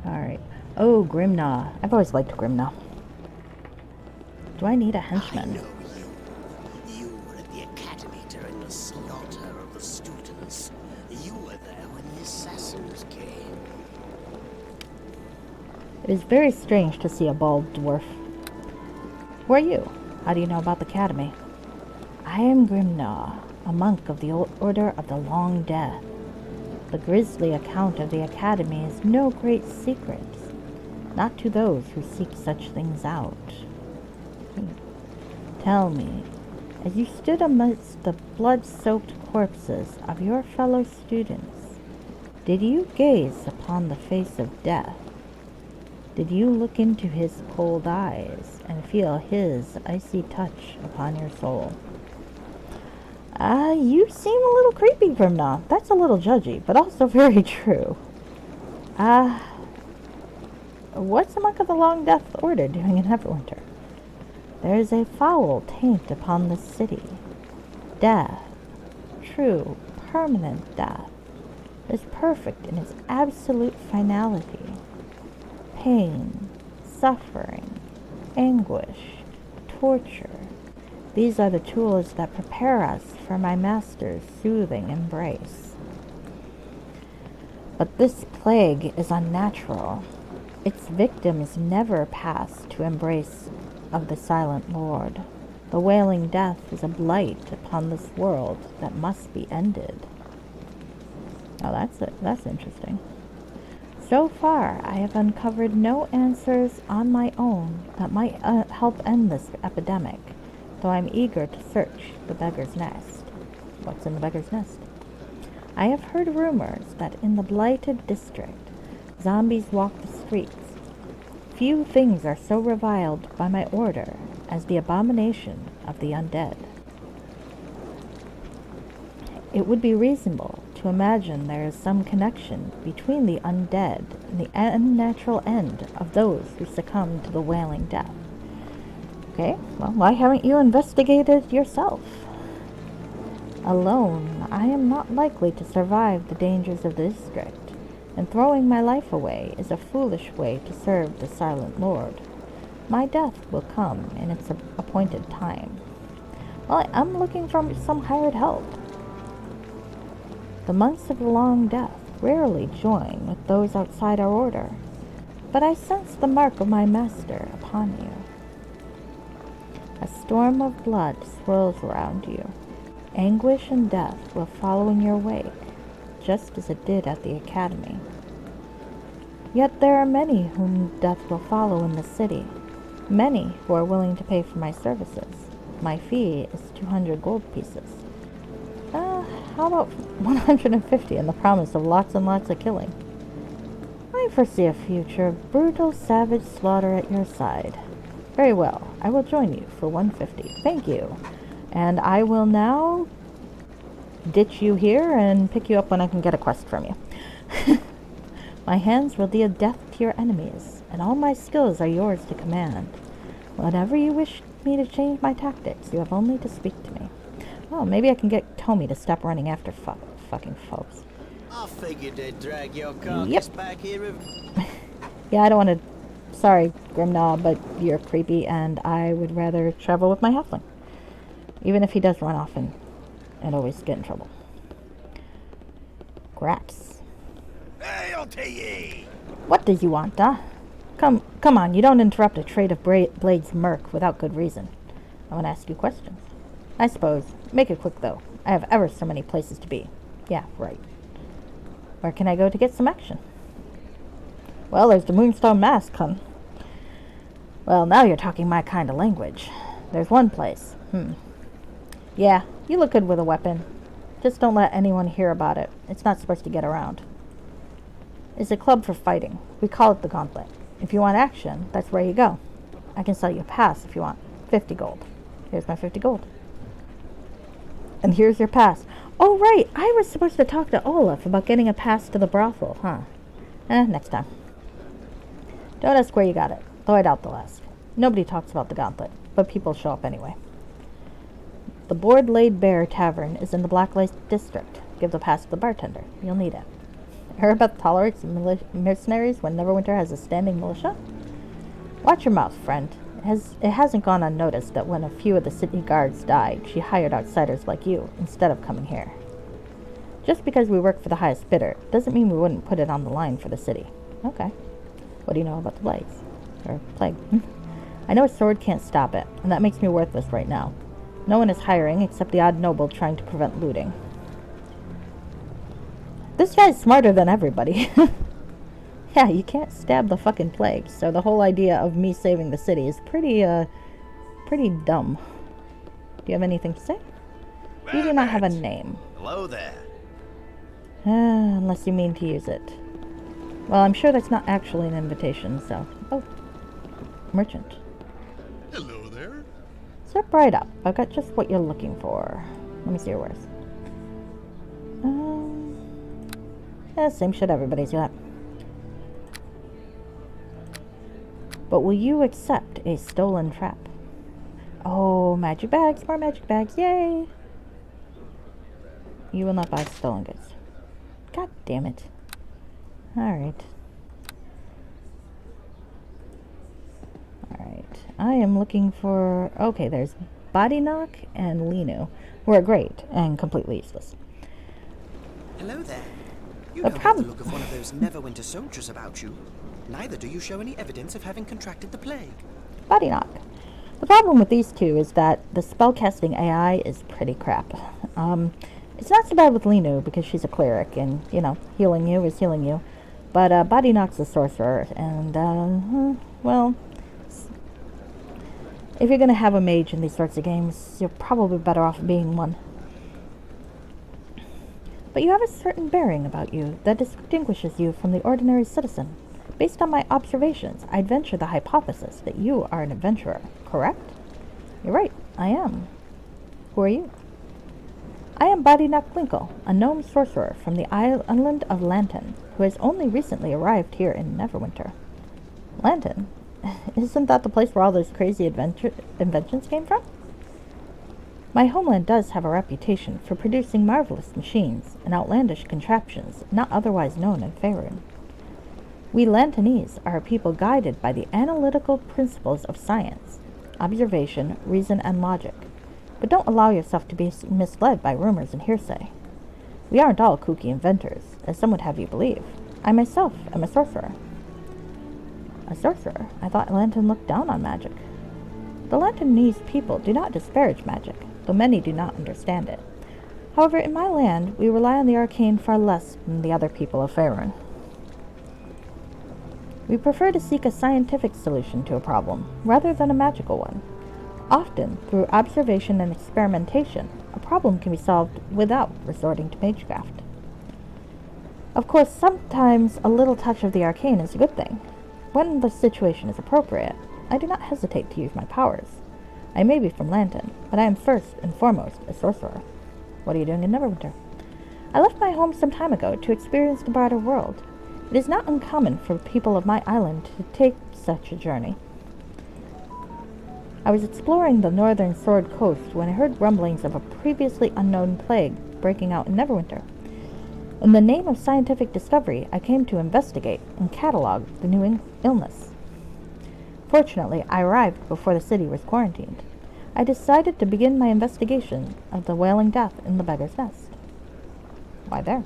Alright. Oh, Grimnaw. I've always liked Grimnaw. Do I need a henchman? I know you. You were at the academy during the slaughter of the students. You were there when the assassins came. It is very strange to see a bald dwarf. Who are you? How do you know about the academy? I am Grimnaw, a monk of the Order of the Long Death. The grisly account of the academy is no great secret, not to those who seek such things out. Tell me, as you stood amidst the blood-soaked corpses of your fellow students, Did you gaze upon the face of death? Did you look into his cold eyes and feel his icy touch upon your soul? You seem a little creepy, Grimnaw. That's a little judgy, but also very true. What's the Monk of the Long Death Order doing in Neverwinter? There is a foul taint upon the city. Death, true, permanent death, is perfect in its absolute finality. Pain, suffering, anguish, torture. These are the tools that prepare us for my master's soothing embrace. But this plague is unnatural. Its victims never pass to embrace of the Silent Lord. The Wailing Death is a blight upon this world that must be ended. Oh, that's interesting. So far, I have uncovered no answers on my own that might help end this epidemic, though I'm eager to search the beggar's nest. What's in the beggar's nest? I have heard rumors that in the blighted district, zombies walk the streets. Few things are so reviled by my order as the abomination of the undead. It would be reasonable to imagine there is some connection between the undead and the unnatural end of those who succumb to the Wailing Death. Okay, well, why haven't you investigated yourself? Alone, I am not likely to survive the dangers of the district, and throwing my life away is a foolish way to serve the Silent Lord. My death will come in its appointed time. Well, I'm looking for some hired help. The monks of the Long Death rarely join with those outside our order, but I sense the mark of my master upon you. A storm of blood swirls around you. Anguish and death will follow in your wake, just as it did at the academy. Yet there are many whom death will follow in the city, many who are willing to pay for my services. My fee is 200 gold pieces. How about 150 and the promise of lots and lots of killing? I foresee a future of brutal, savage slaughter at your side. Very well, I will join you for 150. Thank you. And I will now ditch you here and pick you up when I can get a quest from you. My hands will deal death to your enemies, and all my skills are yours to command. Whenever you wish me to change my tactics, you have only to speak to me. Oh, maybe I can get Tommy to stop running after fucking folks. I figured they'd drag your carcass back here. Yeah, I don't want to... Sorry, Grimnaw, but you're creepy, and I would rather travel with my halfling. Even if he does run off and always get in trouble. Grats. Hail to ye! What do you want, Come on, you don't interrupt a trade of blades murk without good reason. I want to ask you questions. I suppose. Make it quick, though. I have ever so many places to be. Yeah, right. Where can I go to get some action? Well, there's the Moonstone Mask, hun. Well, now you're talking my kind of language. There's one place. Yeah, you look good with a weapon. Just don't let anyone hear about it. It's not supposed to get around. It's a club for fighting. We call it the Gauntlet. If you want action, that's where you go. I can sell you a pass if you want. 50 gold. Here's my 50 gold. And here's your pass. Oh, right. I was supposed to talk to Olaf about getting a pass to the brothel, huh? Next time. Don't ask where you got it, though I doubt they'll ask. Nobody talks about the Gauntlet, but people show up anyway. The Board Laid Bear Tavern is in the Black Lake District. Give the pass to the bartender. You'll need it. Erebeth tolerates mercenaries when Neverwinter has a standing militia? Watch your mouth, friend. It hasn't gone unnoticed that when a few of the city guards died, she hired outsiders like you instead of coming here. Just because we work for the highest bidder doesn't mean we wouldn't put it on the line for the city. Okay. What do you know about the plagues? Or plague? I know a sword can't stop it, and that makes me worthless right now. No one is hiring except the odd noble trying to prevent looting. This guy's smarter than everybody. Yeah, you can't stab the fucking plague, so the whole idea of me saving the city is pretty dumb. Do you have anything to say? You do not have a name. Hello there. Unless you mean to use it. Well, I'm sure that's not actually an invitation, so... Oh. Merchant. Hello there. Step right up. I've got just what you're looking for. Let me see your wares. Same shit everybody's got. But will you accept a stolen trap? Oh, magic bags, more magic bags, yay! You will not buy stolen goods. God damn it. Alright. Alright. I am looking for... Okay, there's Body Knock and Linu, who are great and completely useless. Hello there. You The don't have the problem... look of one of those Neverwinter soldiers about you. Neither do you show any evidence of having contracted the plague. Body Knock. The problem with these two is that the spellcasting AI is pretty crap. It's not so bad with Linu because she's a cleric and, you know, healing you is healing you. But Body Knock's a sorcerer and, well, if you're going to have a mage in these sorts of games, you're probably better off being one. But you have a certain bearing about you that distinguishes you from the ordinary citizen. Based on my observations, I'd venture the hypothesis that you are an adventurer, correct? You're right, I am. Who are you? I am Body Knock Winkle, a gnome sorcerer from the island of Lanton, who has only recently arrived here in Neverwinter. Lanton? Isn't that the place where all those crazy inventions came from? My homeland does have a reputation for producing marvelous machines and outlandish contraptions not otherwise known in Faerun. We Lantonese are a people guided by the analytical principles of science, observation, reason, and logic. But don't allow yourself to be misled by rumors and hearsay. We aren't all kooky inventors, as some would have you believe. I myself am a sorcerer. A sorcerer? I thought Lanton looked down on magic. The Lantonese people do not disparage magic, though many do not understand it. However, in my land, we rely on the arcane far less than the other people of Faerun. We prefer to seek a scientific solution to a problem, rather than a magical one. Often, through observation and experimentation, a problem can be solved without resorting to magecraft. Of course, sometimes a little touch of the arcane is a good thing. When the situation is appropriate, I do not hesitate to use my powers. I may be from Lanton, but I am first and foremost a sorcerer. What are you doing in Neverwinter? I left my home some time ago to experience the broader world. It is not uncommon for people of my island to take such a journey. I was exploring the northern Sword Coast when I heard rumblings of a previously unknown plague breaking out in Neverwinter. In the name of scientific discovery, I came to investigate and catalog the new illness. Fortunately, I arrived before the city was quarantined. I decided to begin my investigation of the Wailing death in the Beggar's Nest. Why there?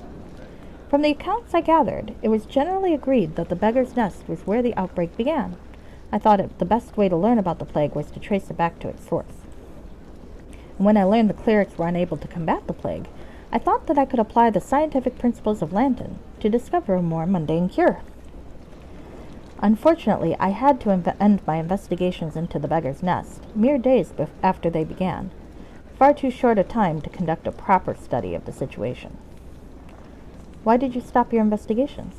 From the accounts I gathered, it was generally agreed that the Beggar's Nest was where the outbreak began. I thought the best way to learn about the plague was to trace it back to its source. And when I learned the clerics were unable to combat the plague, I thought that I could apply the scientific principles of Lanton to discover a more mundane cure. Unfortunately, I had to end my investigations into the Beggar's Nest mere days after they began, far too short a time to conduct a proper study of the situation. Why did you stop your investigations?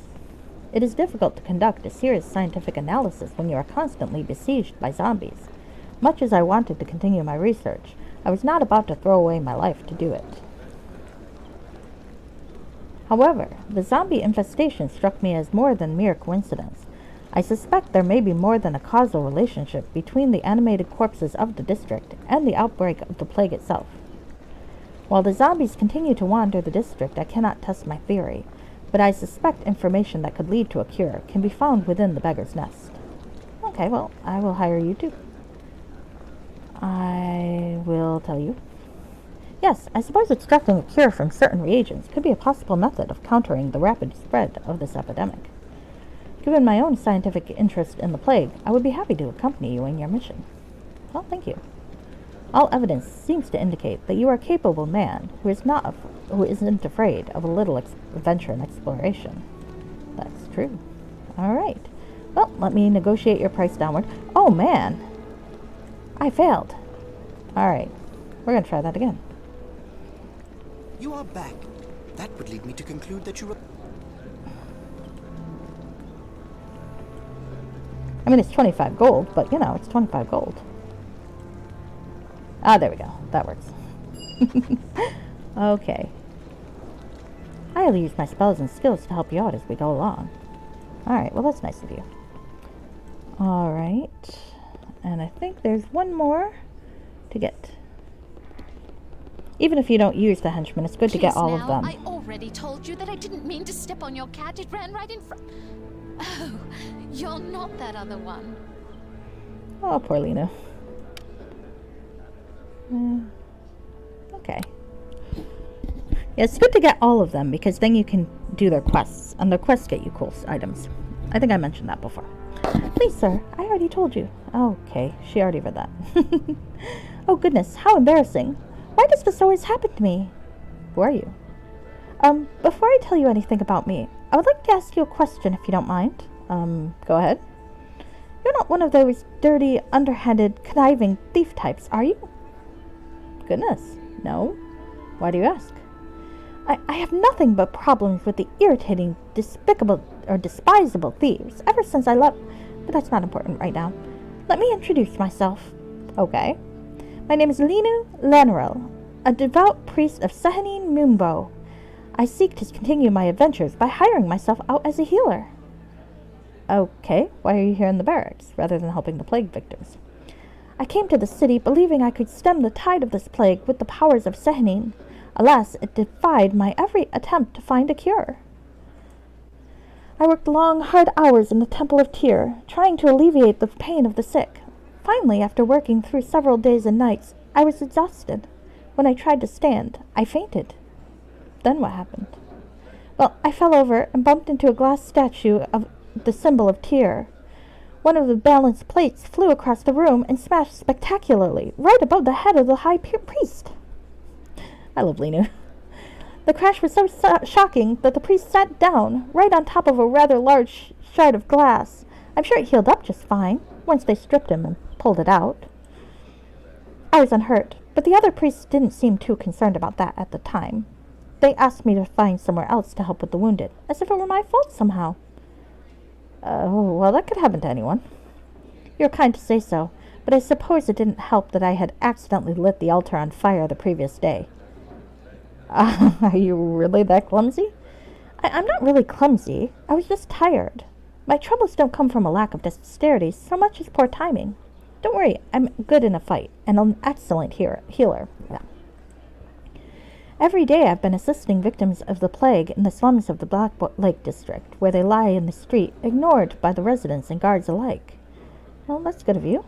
It is difficult to conduct a serious scientific analysis when you are constantly besieged by zombies. Much as I wanted to continue my research, I was not about to throw away my life to do it. However, the zombie infestation struck me as more than mere coincidence. I suspect there may be more than a causal relationship between the animated corpses of the district and the outbreak of the plague itself. While the zombies continue to wander the district, I cannot test my theory, but I suspect information that could lead to a cure can be found within the Beggar's Nest. Okay, well, I will hire you too. I will tell you. Yes, I suppose extracting a cure from certain reagents could be a possible method of countering the rapid spread of this epidemic. Given my own scientific interest in the plague, I would be happy to accompany you in your mission. Well, thank you. All evidence seems to indicate that you are a capable man who isn't afraid of a little adventure and exploration. That's true. All right. Well, let me negotiate your price downward. Oh, man! I failed. All right. We're going to try that again. You are back. That would lead me to conclude that you were... I mean, it's 25 gold, but, you know, it's 25 gold. Ah, there we go. That works. Okay. I'll use my spells and skills to help you out as we go along. Alright, well, that's nice of you. Alright. And I think there's one more to get. Even if you don't use the henchman, it's good to get all of them. I already told you that I didn't mean to step on your cat. It ran right in front. Oh, you're not that other one. Oh, poor Lena. Okay. Yeah, it's good to get all of them, because then you can do their quests, and their quests get you cool items. I think I mentioned that before. Please, sir, I already told you. Okay, she already read that. Oh, goodness, how embarrassing. Why does this always happen to me? Who are you? Before I tell you anything about me, I would like to ask you a question, if you don't mind. Go ahead. You're not one of those dirty, underhanded, conniving thief types, are you? Goodness, no. Why do you ask? I have nothing but problems with the irritating, despicable, or despisable thieves ever since I left, but that's not important right now. Let me introduce myself. Okay. My name is Linu Lanarel, a devout priest of Sehanin Moonbow. I seek to continue my adventures by hiring myself out as a healer. Okay, why are you here in the barracks, rather than helping the plague victims? I came to the city believing I could stem the tide of this plague with the powers of Sehanin. Alas, it defied my every attempt to find a cure. I worked long, hard hours in the Temple of Tyr, trying to alleviate the pain of the sick. Finally, after working through several days and nights, I was exhausted. When I tried to stand, I fainted. Then what happened? Well, I fell over and bumped into a glass statue of the symbol of Tyr. One of the balanced plates flew across the room and smashed spectacularly, right above the head of the high priest. I love Linu. The crash was so shocking that the priest sat down right on top of a rather large shard of glass. I'm sure it healed up just fine once they stripped him and pulled it out. I was unhurt, but the other priests didn't seem too concerned about that at the time. They asked me to find somewhere else to help with the wounded, as if it were my fault somehow. Well, that could happen to anyone. You're kind to say so, but I suppose it didn't help that I had accidentally lit the altar on fire the previous day. Are you really that clumsy? I'm not really clumsy. I was just tired. My troubles don't come from a lack of dexterity so much as poor timing. Don't worry, I'm good in a fight, and an excellent healer. Yeah. Every day I've been assisting victims of the plague in the slums of the Black Lake district, where they lie in the street, ignored by the residents and guards alike. Well, that's good of you.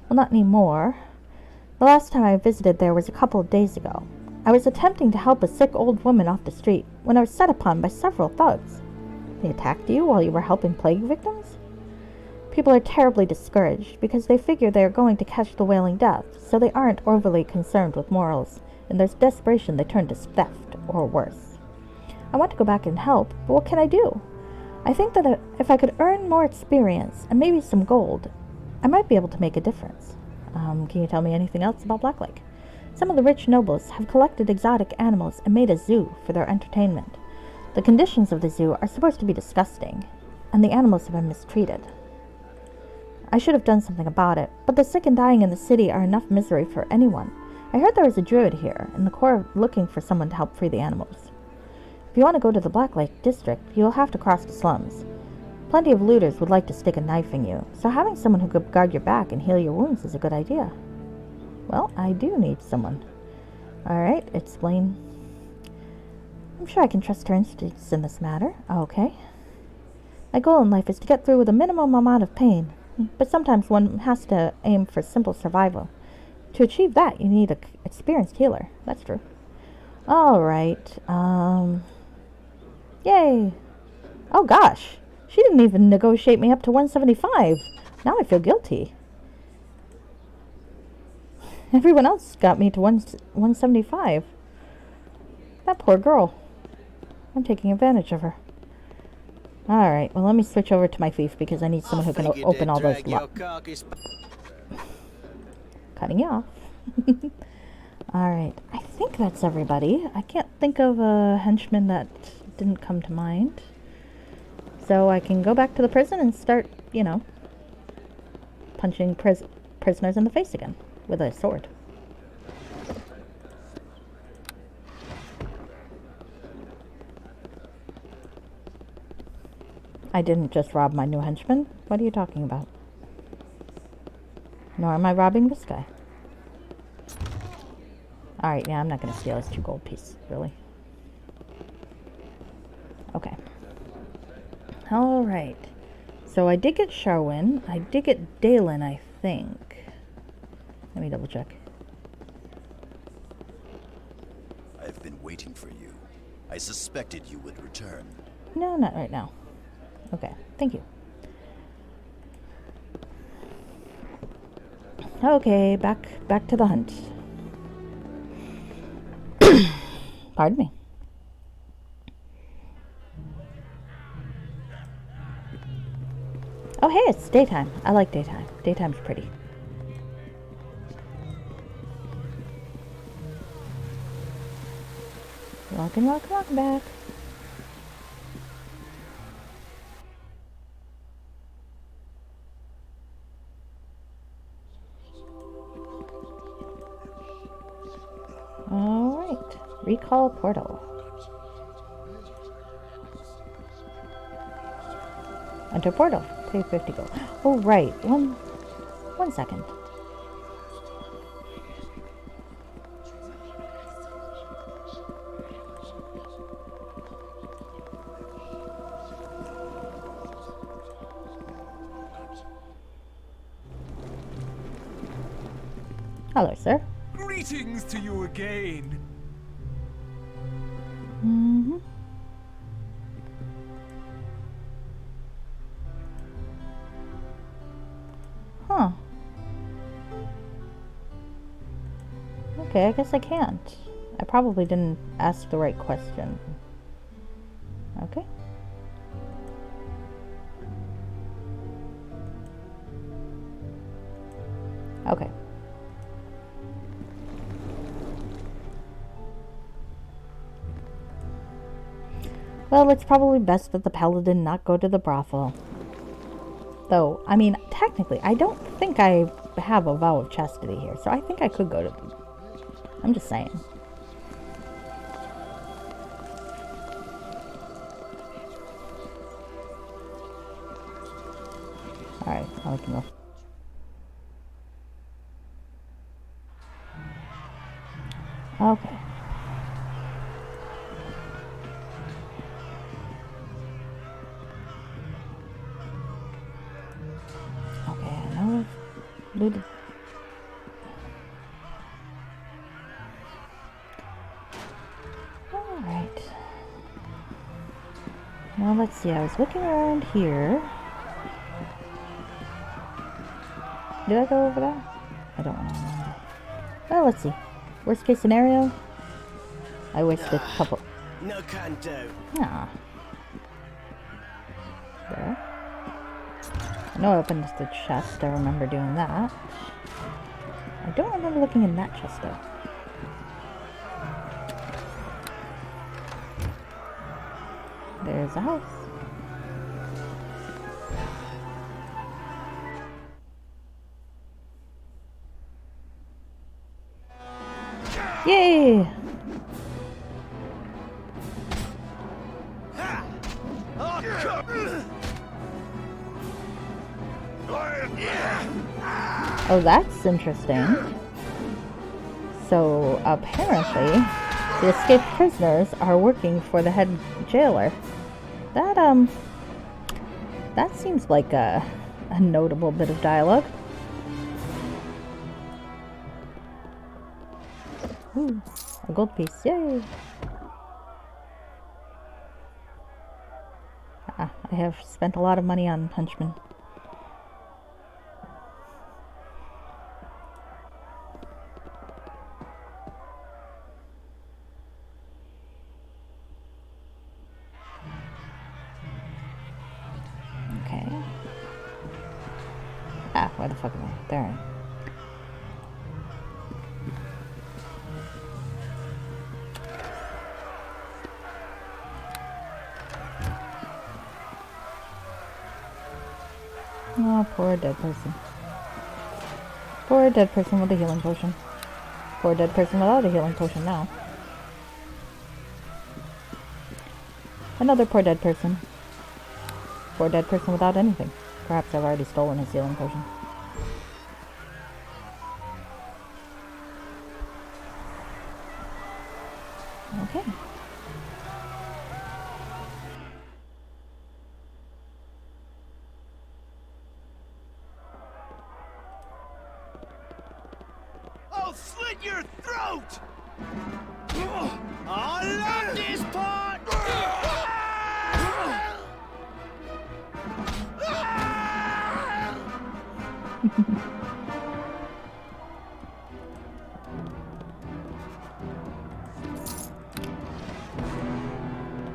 Well, not anymore. The last time I visited there was a couple of days ago. I was attempting to help a sick old woman off the street when I was set upon by several thugs. They attacked you while you were helping plague victims? People are terribly discouraged because they figure they are going to catch the Wailing Death, so they aren't overly concerned with morals. In their desperation, they turn to theft, or worse. I want to go back and help, but what can I do? I think that if I could earn more experience, and maybe some gold, I might be able to make a difference. Can you tell me anything else about Black Lake? Some of the rich nobles have collected exotic animals and made a zoo for their entertainment. The conditions of the zoo are supposed to be disgusting, and the animals have been mistreated. I should have done something about it, but the sick and dying in the city are enough misery for anyone. I heard there was a druid here, in the core looking for someone to help free the animals. If you want to go to the Black Lake district, you'll have to cross the slums. Plenty of looters would like to stick a knife in you, so having someone who could guard your back and heal your wounds is a good idea. Well, I do need someone. Alright, explain. I'm sure I can trust her instincts in this matter. Okay. My goal in life is to get through with a minimum amount of pain, but sometimes one has to aim for simple survival. To achieve that, you need an experienced healer. That's true. Alright, yay! Oh gosh! She didn't even negotiate me up to 175. Now I feel guilty. Everyone else got me to 175. That poor girl. I'm taking advantage of her. Alright, well let me switch over to my thief because I need someone who can open all those locks. Cutting you off. Alright, I think that's everybody. I can't think of a henchman that didn't come to mind. So I can go back to the prison and start, you know, punching prisoners in the face again with a sword. I didn't just rob my new henchman. What are you talking about? Nor am I robbing this guy. Alright, yeah, I'm not going to steal his 2 gold pieces, really. Okay. Alright. So I did get Sharwin. I did get Dalen, I think. Let me double check. I've been waiting for you. I suspected you would return. No, not right now. Okay, thank you. Okay, back to the hunt. Pardon me. Oh, hey, it's daytime. I like daytime. Daytime's pretty. Welcome back. Alright. Recall portal. Enter portal. Pay 50 gold. Oh, right. One second. Hello, sir. Greetings to you again. Mm-hmm. Huh. Okay, I guess I can't. I probably didn't ask the right question. Okay. Okay. Well, it's probably best that the paladin not go to the brothel. Though, I mean, technically, I don't think I have a vow of chastity here, so I think I could go to them. I'm just saying. Alright, now we can go. Okay. Okay, I know I've looted. Alright. Now let's see, I was looking around here. Did I go over that? I don't remember. Well, let's see. Worst case scenario, I wasted a couple. No can do. Ah. There. I know I opened the chest. I remember doing that. I don't remember looking in that chest though. There's a house. Yay! Oh, that's interesting. So, apparently, the escaped prisoners are working for the head jailer. That seems like a notable bit of dialogue. Ooh, a gold piece, yay! Ah, I have spent a lot of money on henchmen. Okay. Ah, where the fuck am I? There. Oh, poor dead person. Poor dead person with a healing potion. Poor dead person without a healing potion now. Another poor dead person. Poor dead person without anything. Perhaps I've already stolen his healing potion. Okay. I'll slit your throat! I love this part!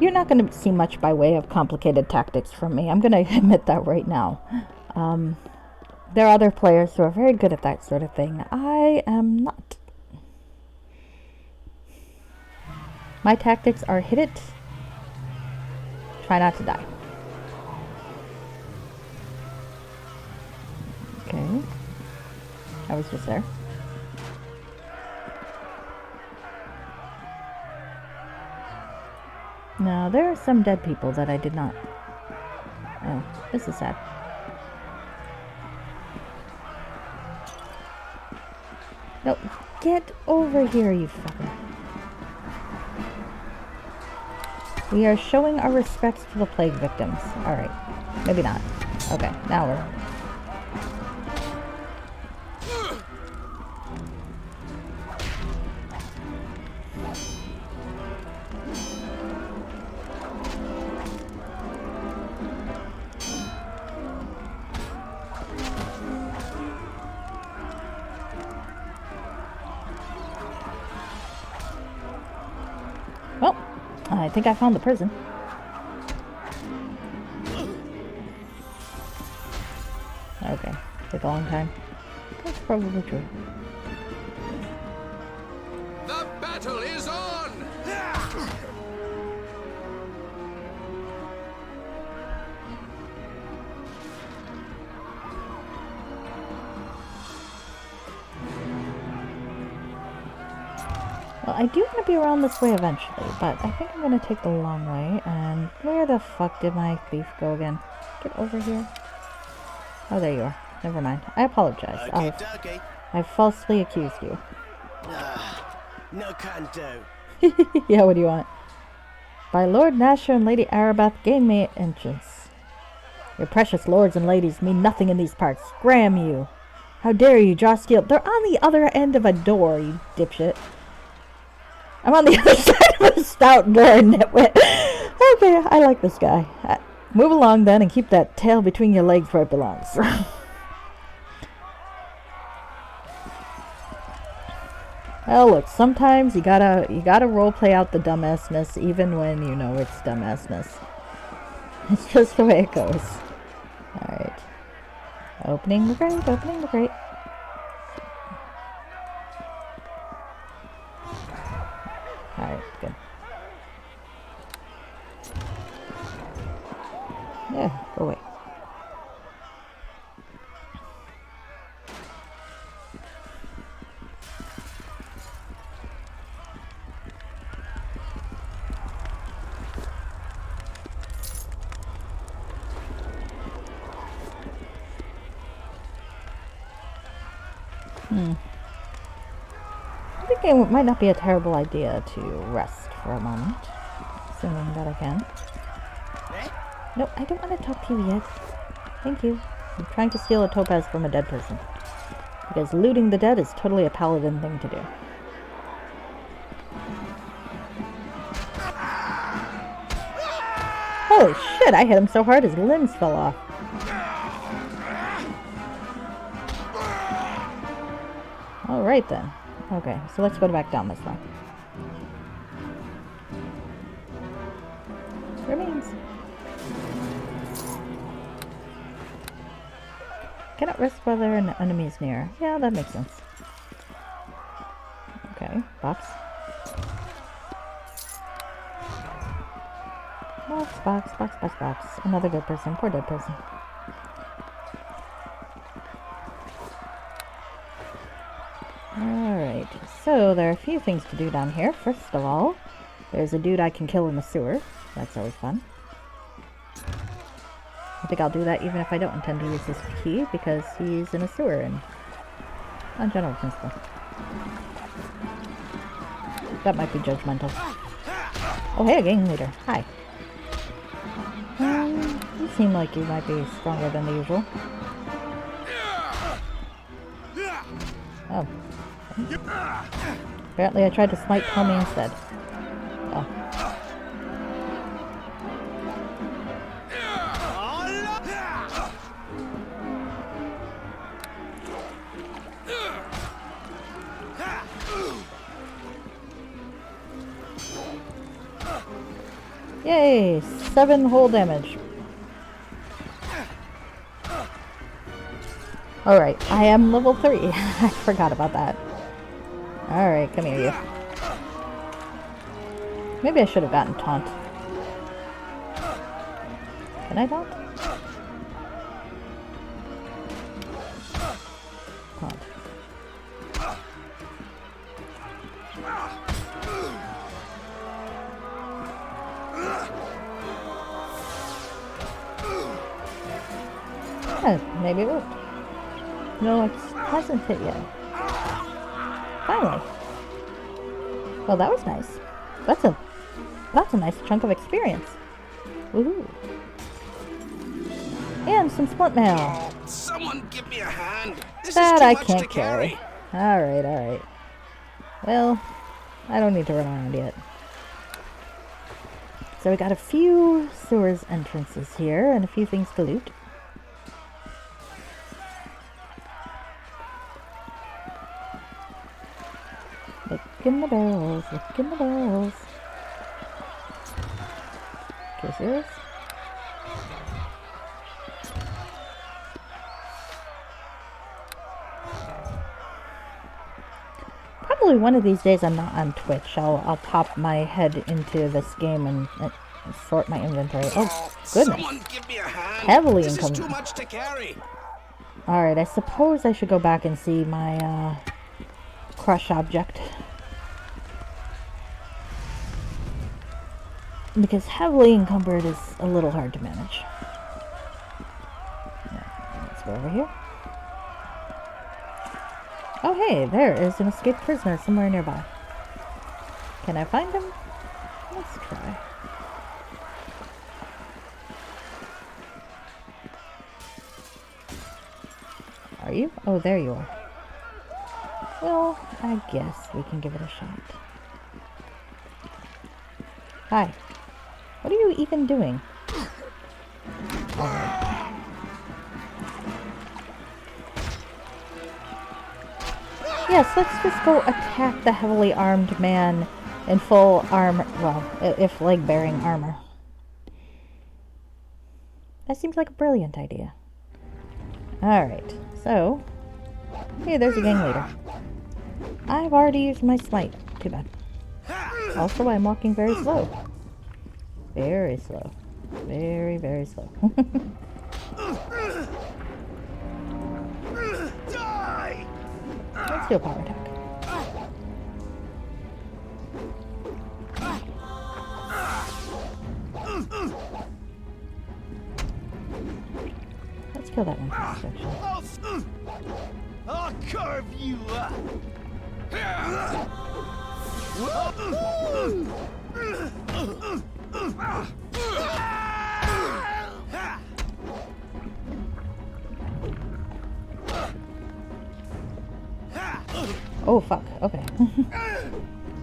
You're not going to see much by way of complicated tactics from me. I'm going to admit that right now. There are other players who are very good at that sort of thing. I am not. My tactics are hit it, try not to die. Okay. I was just there. Now, there are some dead people that I did not... Oh, this is sad. No, get over here, you fucker. We are showing our respects to the plague victims. Alright. Maybe not. Okay, now we're... Well, I think I found the prison. Okay, took a long time. That's probably true. The battle is on! Well, I do want to be around this way eventually, but I think I'm going to take the long way. And where the fuck did my thief go again? Get over here. Oh, there you are. Never mind. I apologize. I've falsely accused you. No can do. Yeah, what do you want? By Lord Nasher and Lady Arabath, gain me entrance. Your precious lords and ladies mean nothing in these parts. Scram you. How dare you draw steel? They're on the other end of a door, you dipshit. I'm on the other side of a stout door, nitwit. Okay, I like this guy. Move along then and keep that tail between your legs where it belongs. Well, look, sometimes you gotta roleplay out the dumbassness even when you know it's dumbassness. It's just the way it goes. Alright. Opening the grate, opening the grate. Alright, good. Yeah, go away. I think it might not be a terrible idea to rest for a moment, assuming that I can. No, I don't want to talk to you yet. Thank you. I'm trying to steal a topaz from a dead person. Because looting the dead is totally a paladin thing to do. Holy shit, I hit him so hard his limbs fell off. Alright then. Okay, so let's go back down this way. Remains. Cannot rest while there are enemies near. Yeah, that makes sense. Okay, box. Box, box, box, box, box. Another dead person. Poor dead person. Alright, so there are a few things to do down here. First of all, there's a dude I can kill in the sewer. That's always fun. I think I'll do that even if I don't intend to use this key, because he's in a sewer and on general principle. That might be judgmental. Oh hey, a gang leader. Hi. You seem like you might be stronger than the usual. Oh. Apparently I tried to smite Tommy instead. Oh. Yay! 7 whole damage. Alright, I am level 3. I forgot about that. Alright, come here, you. Maybe I should have gotten taunt. Can I taunt? Taunt. Maybe it worked. No, it hasn't hit yet. Finally. Well, that was nice. That's a nice chunk of experience. Woohoo! And some splint mail. Oh, someone give me a hand. This That is too I much can't to carry. Alright, alright. Well, I don't need to run around yet. So we got a few sewers entrances here and a few things to loot. Look in the barrels, look in the barrels. Okay, serious? Probably one of these days I'm not on Twitch. I'll pop my head into this game and sort my inventory. Oh, goodness. Someone give me a hand. Heavily This is encumbered. too much to carry. Alright, I suppose I should go back and see my crush object. Because heavily encumbered is a little hard to manage. Let's go over here. Oh hey, there is an escaped prisoner somewhere nearby. Can I find him? Let's try. Are you? Oh, there you are. Well, I guess we can give it a shot. Hi. What are you even doing? Alright. Yes, let's just go attack the heavily armed man in full armor. Well, if leg-bearing armor. That seems like a brilliant idea. Alright, so... Hey, there's a gang leader. I've already used my smite. Too bad. Also, I'm walking very slow. Very slow. Very, very slow. Let's do a power attack. Let's kill that one first, actually. I'll carve you up. Oh, fuck. Okay.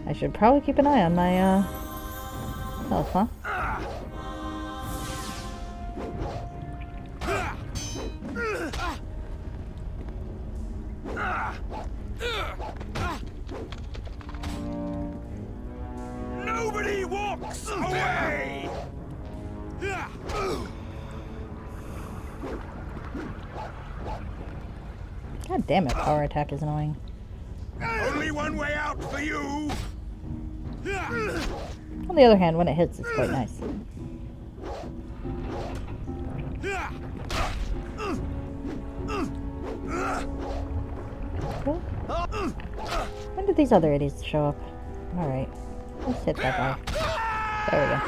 I should probably keep an eye on my, health, huh? Nobody walks away. God damn it, power attack is annoying. Only one way out for you. On the other hand, when it hits, it's quite nice. Cool. these other idiots show up? Alright. Let's hit that guy. There we go.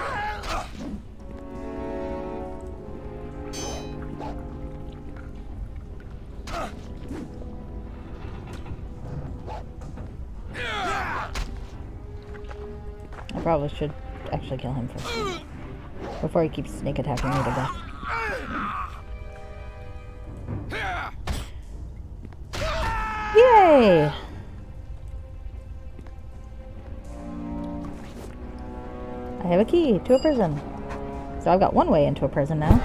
I probably should actually kill him first. Before he keeps sneak attacking me to death. Yay! I have a key to a prison. So I've got one way into a prison now.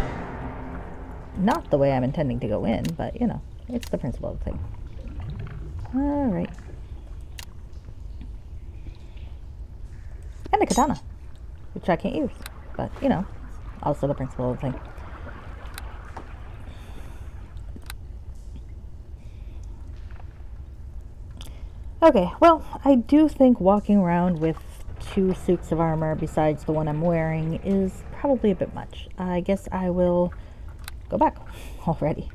Not the way I'm intending to go in, but you know, it's the principle of the thing. Alright. And a katana, which I can't use. But, you know, also the principle of the thing. Okay, well, I do think walking around with 2 suits of armor besides the one I'm wearing is probably a bit much. I guess I will go back already.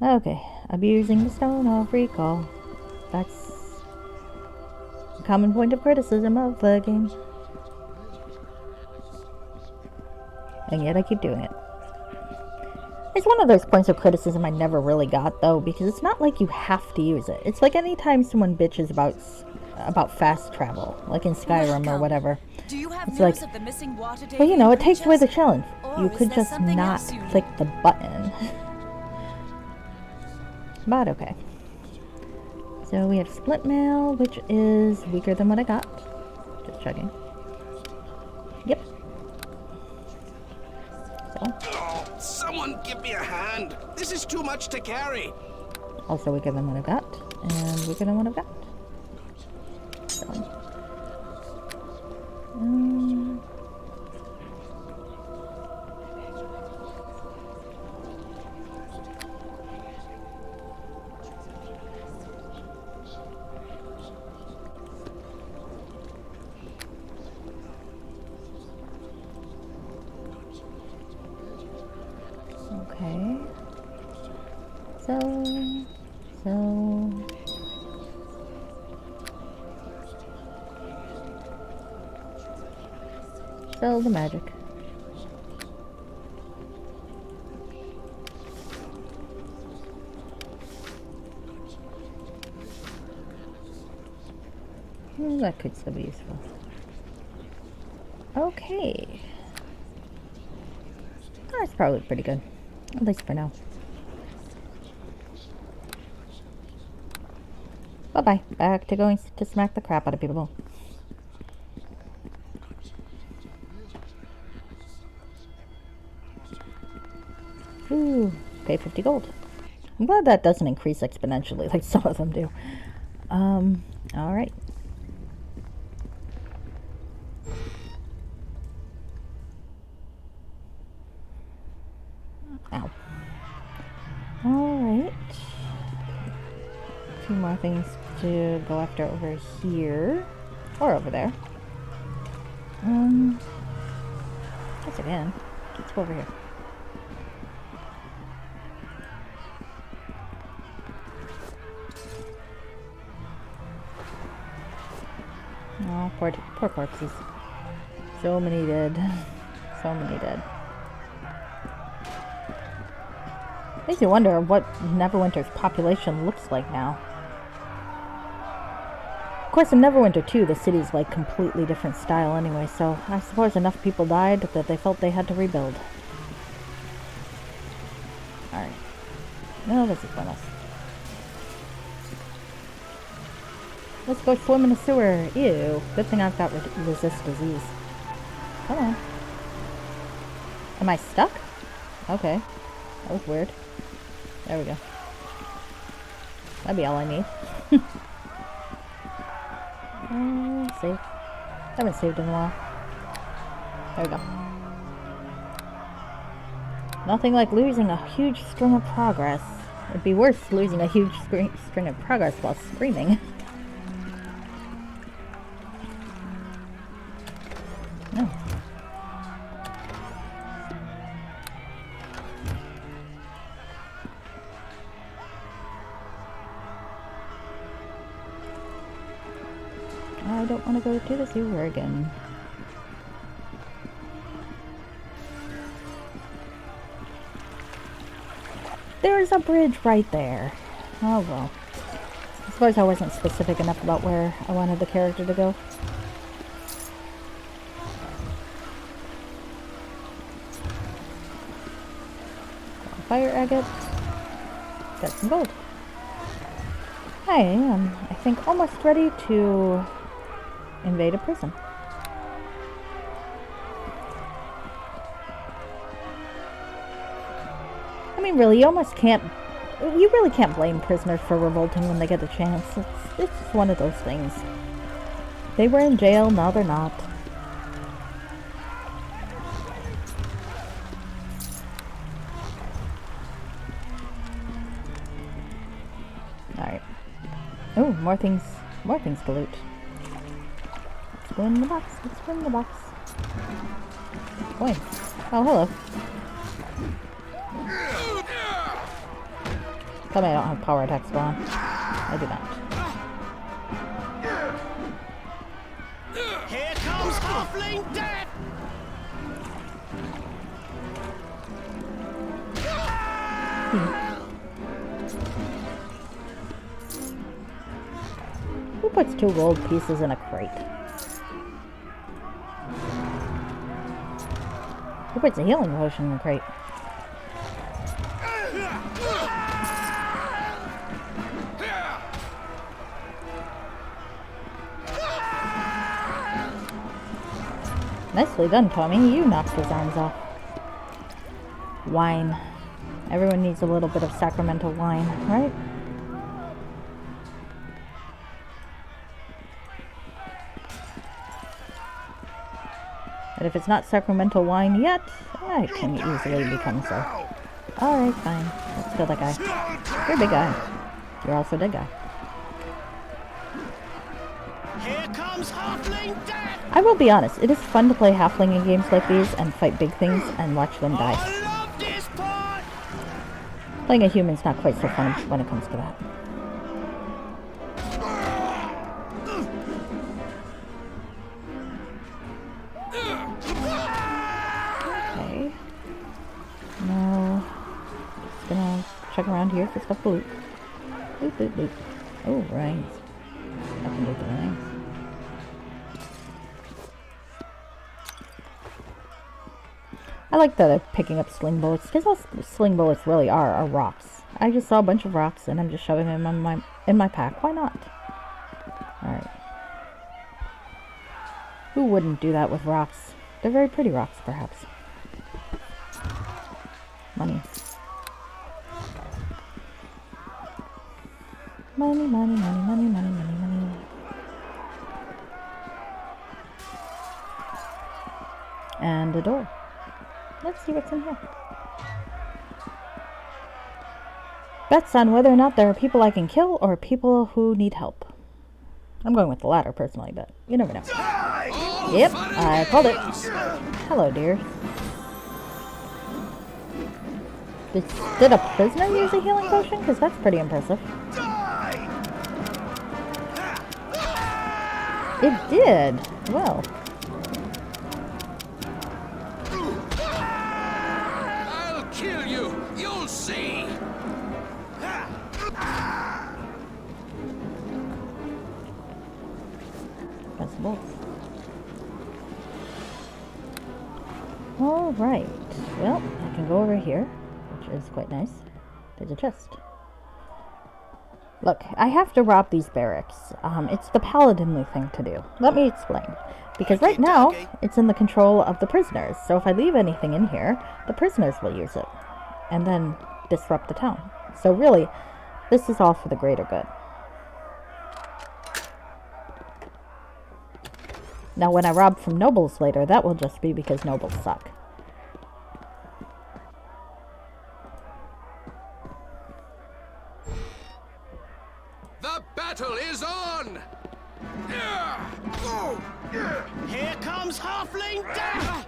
Okay, abusing the stone of recall. That's a common point of criticism of the game. And yet I keep doing it. It's one of those points of criticism I never really got, though, because it's not like you have to use it. It's like anytime someone bitches about fast travel, like in Skyrim or whatever. Do you have it's news like, of the missing water well, you know, it takes away the creatures? challenge. Or You is could there just something not else you click the button. But okay. So we have split mail, which is weaker than what I got. Just checking. Yep. So. Oh, someone give me a hand. This is too much to carry. Also weaker than what I've got. And weaker than what I've got. So. Okay. So the magic. That could still be useful. Okay. That's probably pretty good. At least for now. Bye-bye. Back to going to smack the crap out of people. Ooh, pay 50 gold. I'm glad that doesn't increase exponentially like some of them do. Alright. Ow. Alright. A few more things to go after over here. Or over there. Guess again. Let's go over here. Oh, poor corpses. So many dead. So many dead. Makes you wonder what Neverwinter's population looks like now. Of course, in Neverwinter 2, the city's like completely different style anyway, so I suppose enough people died that they felt they had to rebuild. Alright. No, this is pointless. Let's go swim in the sewer. Ew. Good thing I've got resist disease. Come on. Am I stuck? Okay. That was weird. There we go. That'd be all I need. Save. Haven't saved in a while. There we go. Nothing like losing a huge string of progress. It'd be worse losing a huge string of progress while screaming. No. don't want to go to the sewer again. There's a bridge right there. Oh well. I suppose I wasn't specific enough about where I wanted the character to go. Fire agate. Got some gold. I am, I think, almost ready to invade a prison. I mean, really, you really can't blame prisoners for revolting when they get the chance. It's just one of those things. They were in jail, now they're not. Alright. Oh, more things to loot. Let's go in the box, let's go in the box. Coin. Oh, hello. Tell me I don't have power attacks going on. I do not. Here comes Halfling Death! Who puts 2 gold pieces in a crate? Who puts a healing potion in a crate? Nicely done, Tommy. You knocked his arms off. Wine. Everyone needs a little bit of sacramental wine, right? But if it's not sacramental wine yet, it can easily become so. Alright, fine. Let's kill that guy. You're a big guy. You're also a dead guy. Here comes Halfling Death! I will be honest, it is fun to play halfling in games like these and fight big things and watch them die. I love this part! Playing a human's not quite so fun when it comes to that. Okay. Now, just gonna check around here for stuff to loot. Loot, loot, loot. Oh, rings. I can loot the rings. I like that I'm picking up sling bullets, because all sling bullets really are rocks. I just saw a bunch of rocks and I'm just shoving them in my pack. Why not? Alright. Who wouldn't do that with rocks? They're very pretty rocks, perhaps. Money. Money, money, money, money, money, money, money. And a door. Let's see what's in here. Bets on whether or not there are people I can kill or people who need help. I'm going with the latter personally, but you never know. Yep, I called it. Hello, dear. Did a prisoner use a healing potion? Because that's pretty impressive. It did. Well. Kill you! You'll see! That's the bolts. Alright. Well, I can go over here, which is quite nice. There's a chest. Look, I have to rob these barracks. It's the paladinly thing to do. Let me explain. Because right now, it's in the control of the prisoners. So if I leave anything in here, the prisoners will use it. And then disrupt the town. So really, this is all for the greater good. Now when I rob from nobles later, that will just be because nobles suck. The battle is on! Here comes Halfling Death!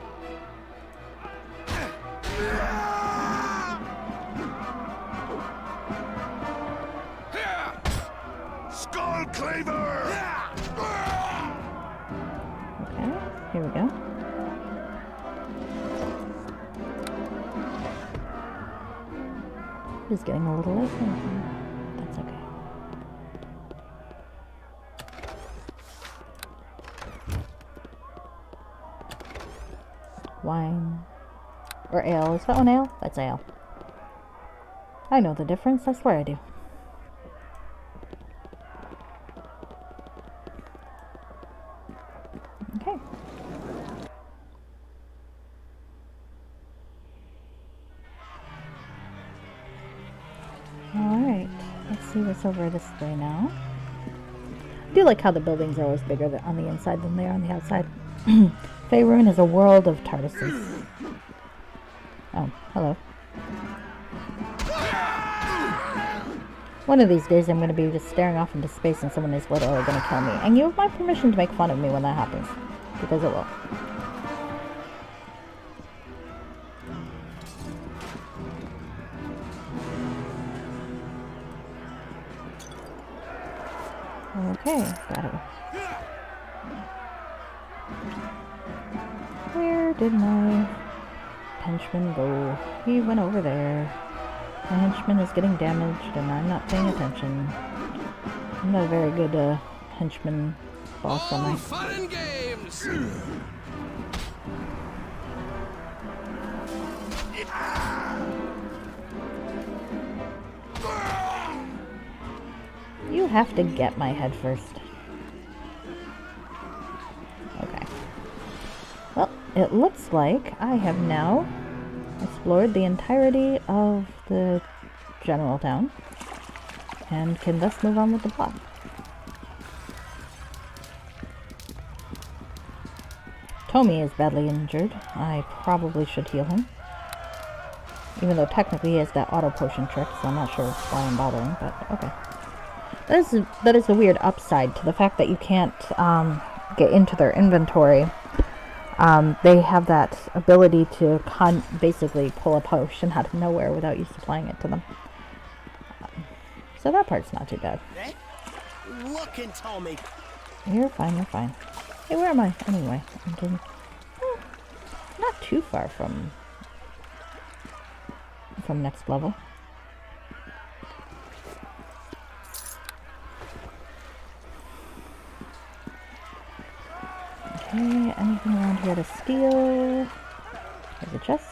Skull Claver! It is getting a little late. That's okay. Wine. Or ale. Is that one ale? That's ale. I know the difference. I swear I do. Okay. Alright. Let's see what's over this way now. I do like how the buildings are always bigger on the inside than they are on the outside. Faerun is a world of TARDISes. Oh, hello. One of these days I'm going to be just staring off into space and someone is literally going to kill me. And you have my permission to make fun of me when that happens. Because it will. Okay, got it. Where did my henchman go? He went over there. My henchman is getting damaged and I'm not paying attention. I'm not a very good henchman boss, am I? Fun and games! You have to get my head first. Okay. Well, it looks like I have now explored the entirety of the general town and can thus move on with the plot. Tommy is badly injured. I probably should heal him. Even though technically he has that auto potion trick, so I'm not sure why I'm bothering, but okay. That is a weird upside to the fact that you can't get into their inventory. They have that ability to basically pull a potion out of nowhere without you supplying it to them. So that part's not too bad. Eh? Looking, Tommy. You're fine, you're fine. Hey, where am I? Anyway, not too far from next level. Okay, anything around here to steal? There's a chest.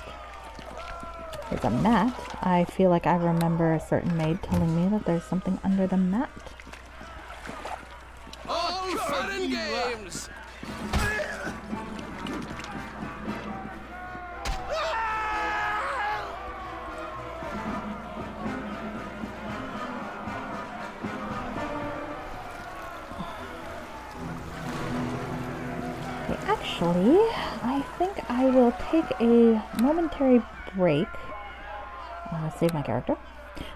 There's a mat. I feel like I remember a certain maid telling me that there's something under the mat. All fun and games! Actually, I think I will take a momentary break. Save my character.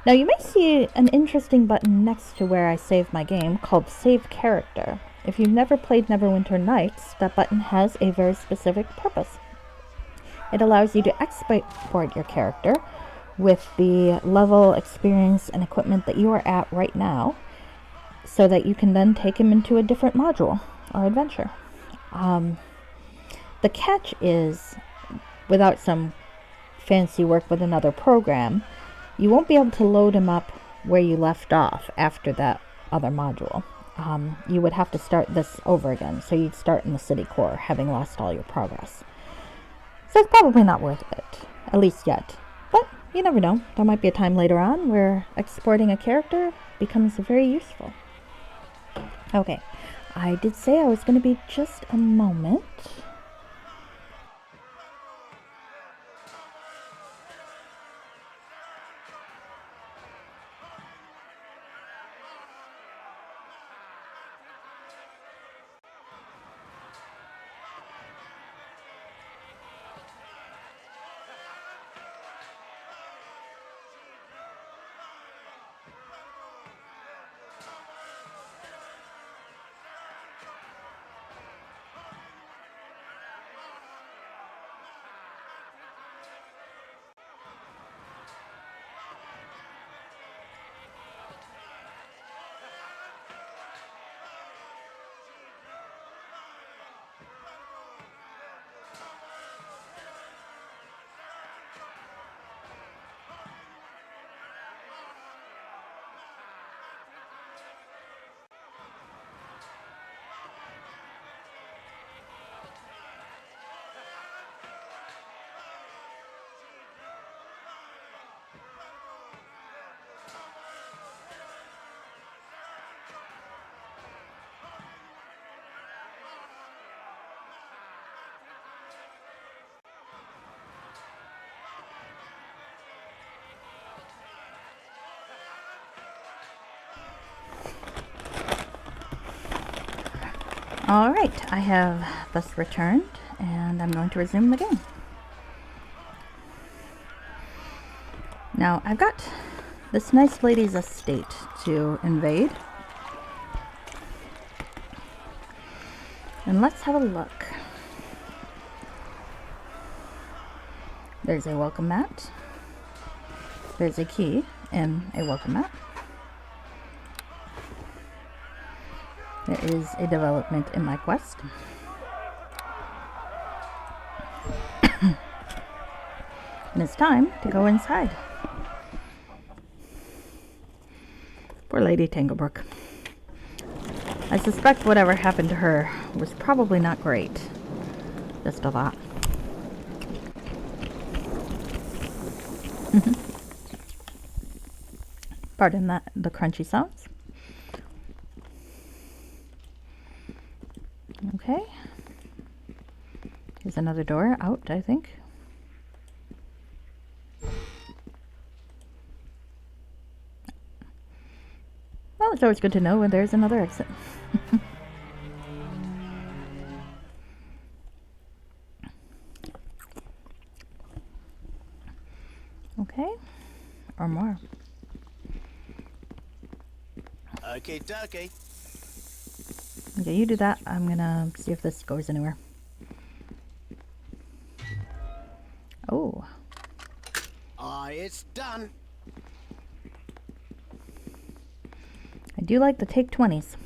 Now you may see an interesting button next to where I save my game called Save Character. If you've never played Neverwinter Nights, that button has a very specific purpose. It allows you to export your character with the level, experience, and equipment that you are at right now, so that you can then take him into a different module or adventure. The catch is, without some fancy work with another program, you won't be able to load him up where you left off after that other module. You would have to start this over again, so you'd start in the city core, having lost all your progress. So it's probably not worth it, at least yet. But you never know, there might be a time later on where exporting a character becomes very useful. Okay, I did say I was going to be just a moment. Alright, I have thus returned, and I'm going to resume the game. Now, I've got this nice lady's estate to invade. And let's have a look. There's a welcome mat. There's a key in a welcome mat. There is a development in my quest. And it's time to go inside. Poor Lady Tanglebrook. I suspect whatever happened to her was probably not great. Just a thought. Pardon the crunchy sounds. Okay. Here's another door out, I think. Well, it's always good to know when there's another exit. Okay. Or more. Okay, dokie. Okay, you do that. I'm gonna see if this goes anywhere. Oh. It's done. I do like the take 20s.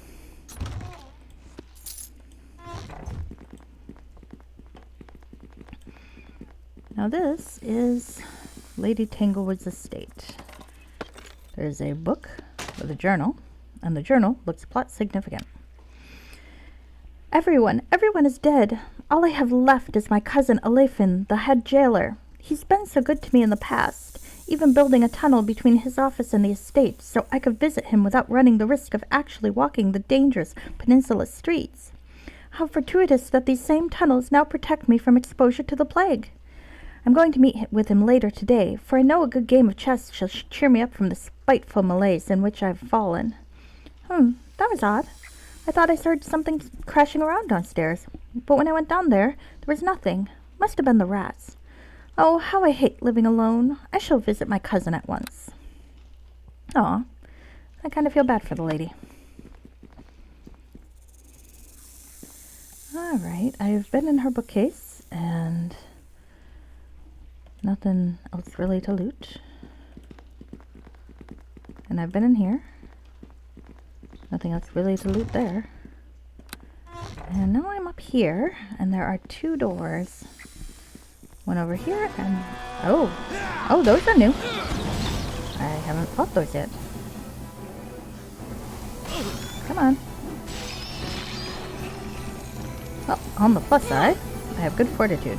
Now this is Lady Tanglewood's estate. There's a book with a journal, and the journal looks plot significant. Everyone is dead. All I have left is my cousin Alefin, the head jailer. He's been so good to me in the past, even building a tunnel between his office and the estate so I could visit him without running the risk of actually walking the dangerous peninsula streets. How fortuitous that these same tunnels now protect me from exposure to the plague. I'm going to meet with him later today, for I know a good game of chess shall cheer me up from the spiteful malaise in which I've fallen. That was odd. I thought I heard something crashing around downstairs, but when I went down there was nothing. Must have been the rats. Oh, how I hate living alone. I shall visit my cousin at once. Aw, I kind of feel bad for the lady. Alright, I've been in her bookcase, and nothing else really to loot. And I've been in here. Nothing else really to loot there. And now I'm up here, and there are two doors. One over here, and... Oh, those are new. I haven't fought those yet. Come on. Well, on the plus side, I have good fortitude.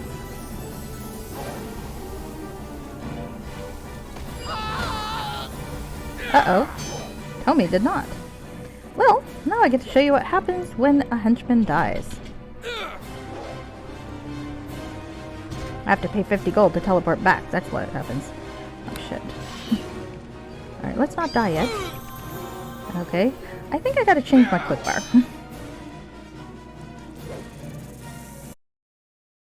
Uh-oh. Tommy did not. Well, now I get to show you what happens when a henchman dies. I have to pay 50 gold to teleport back. That's what happens. Oh, shit. Alright, let's not die yet. Okay. I think I gotta change my quick bar.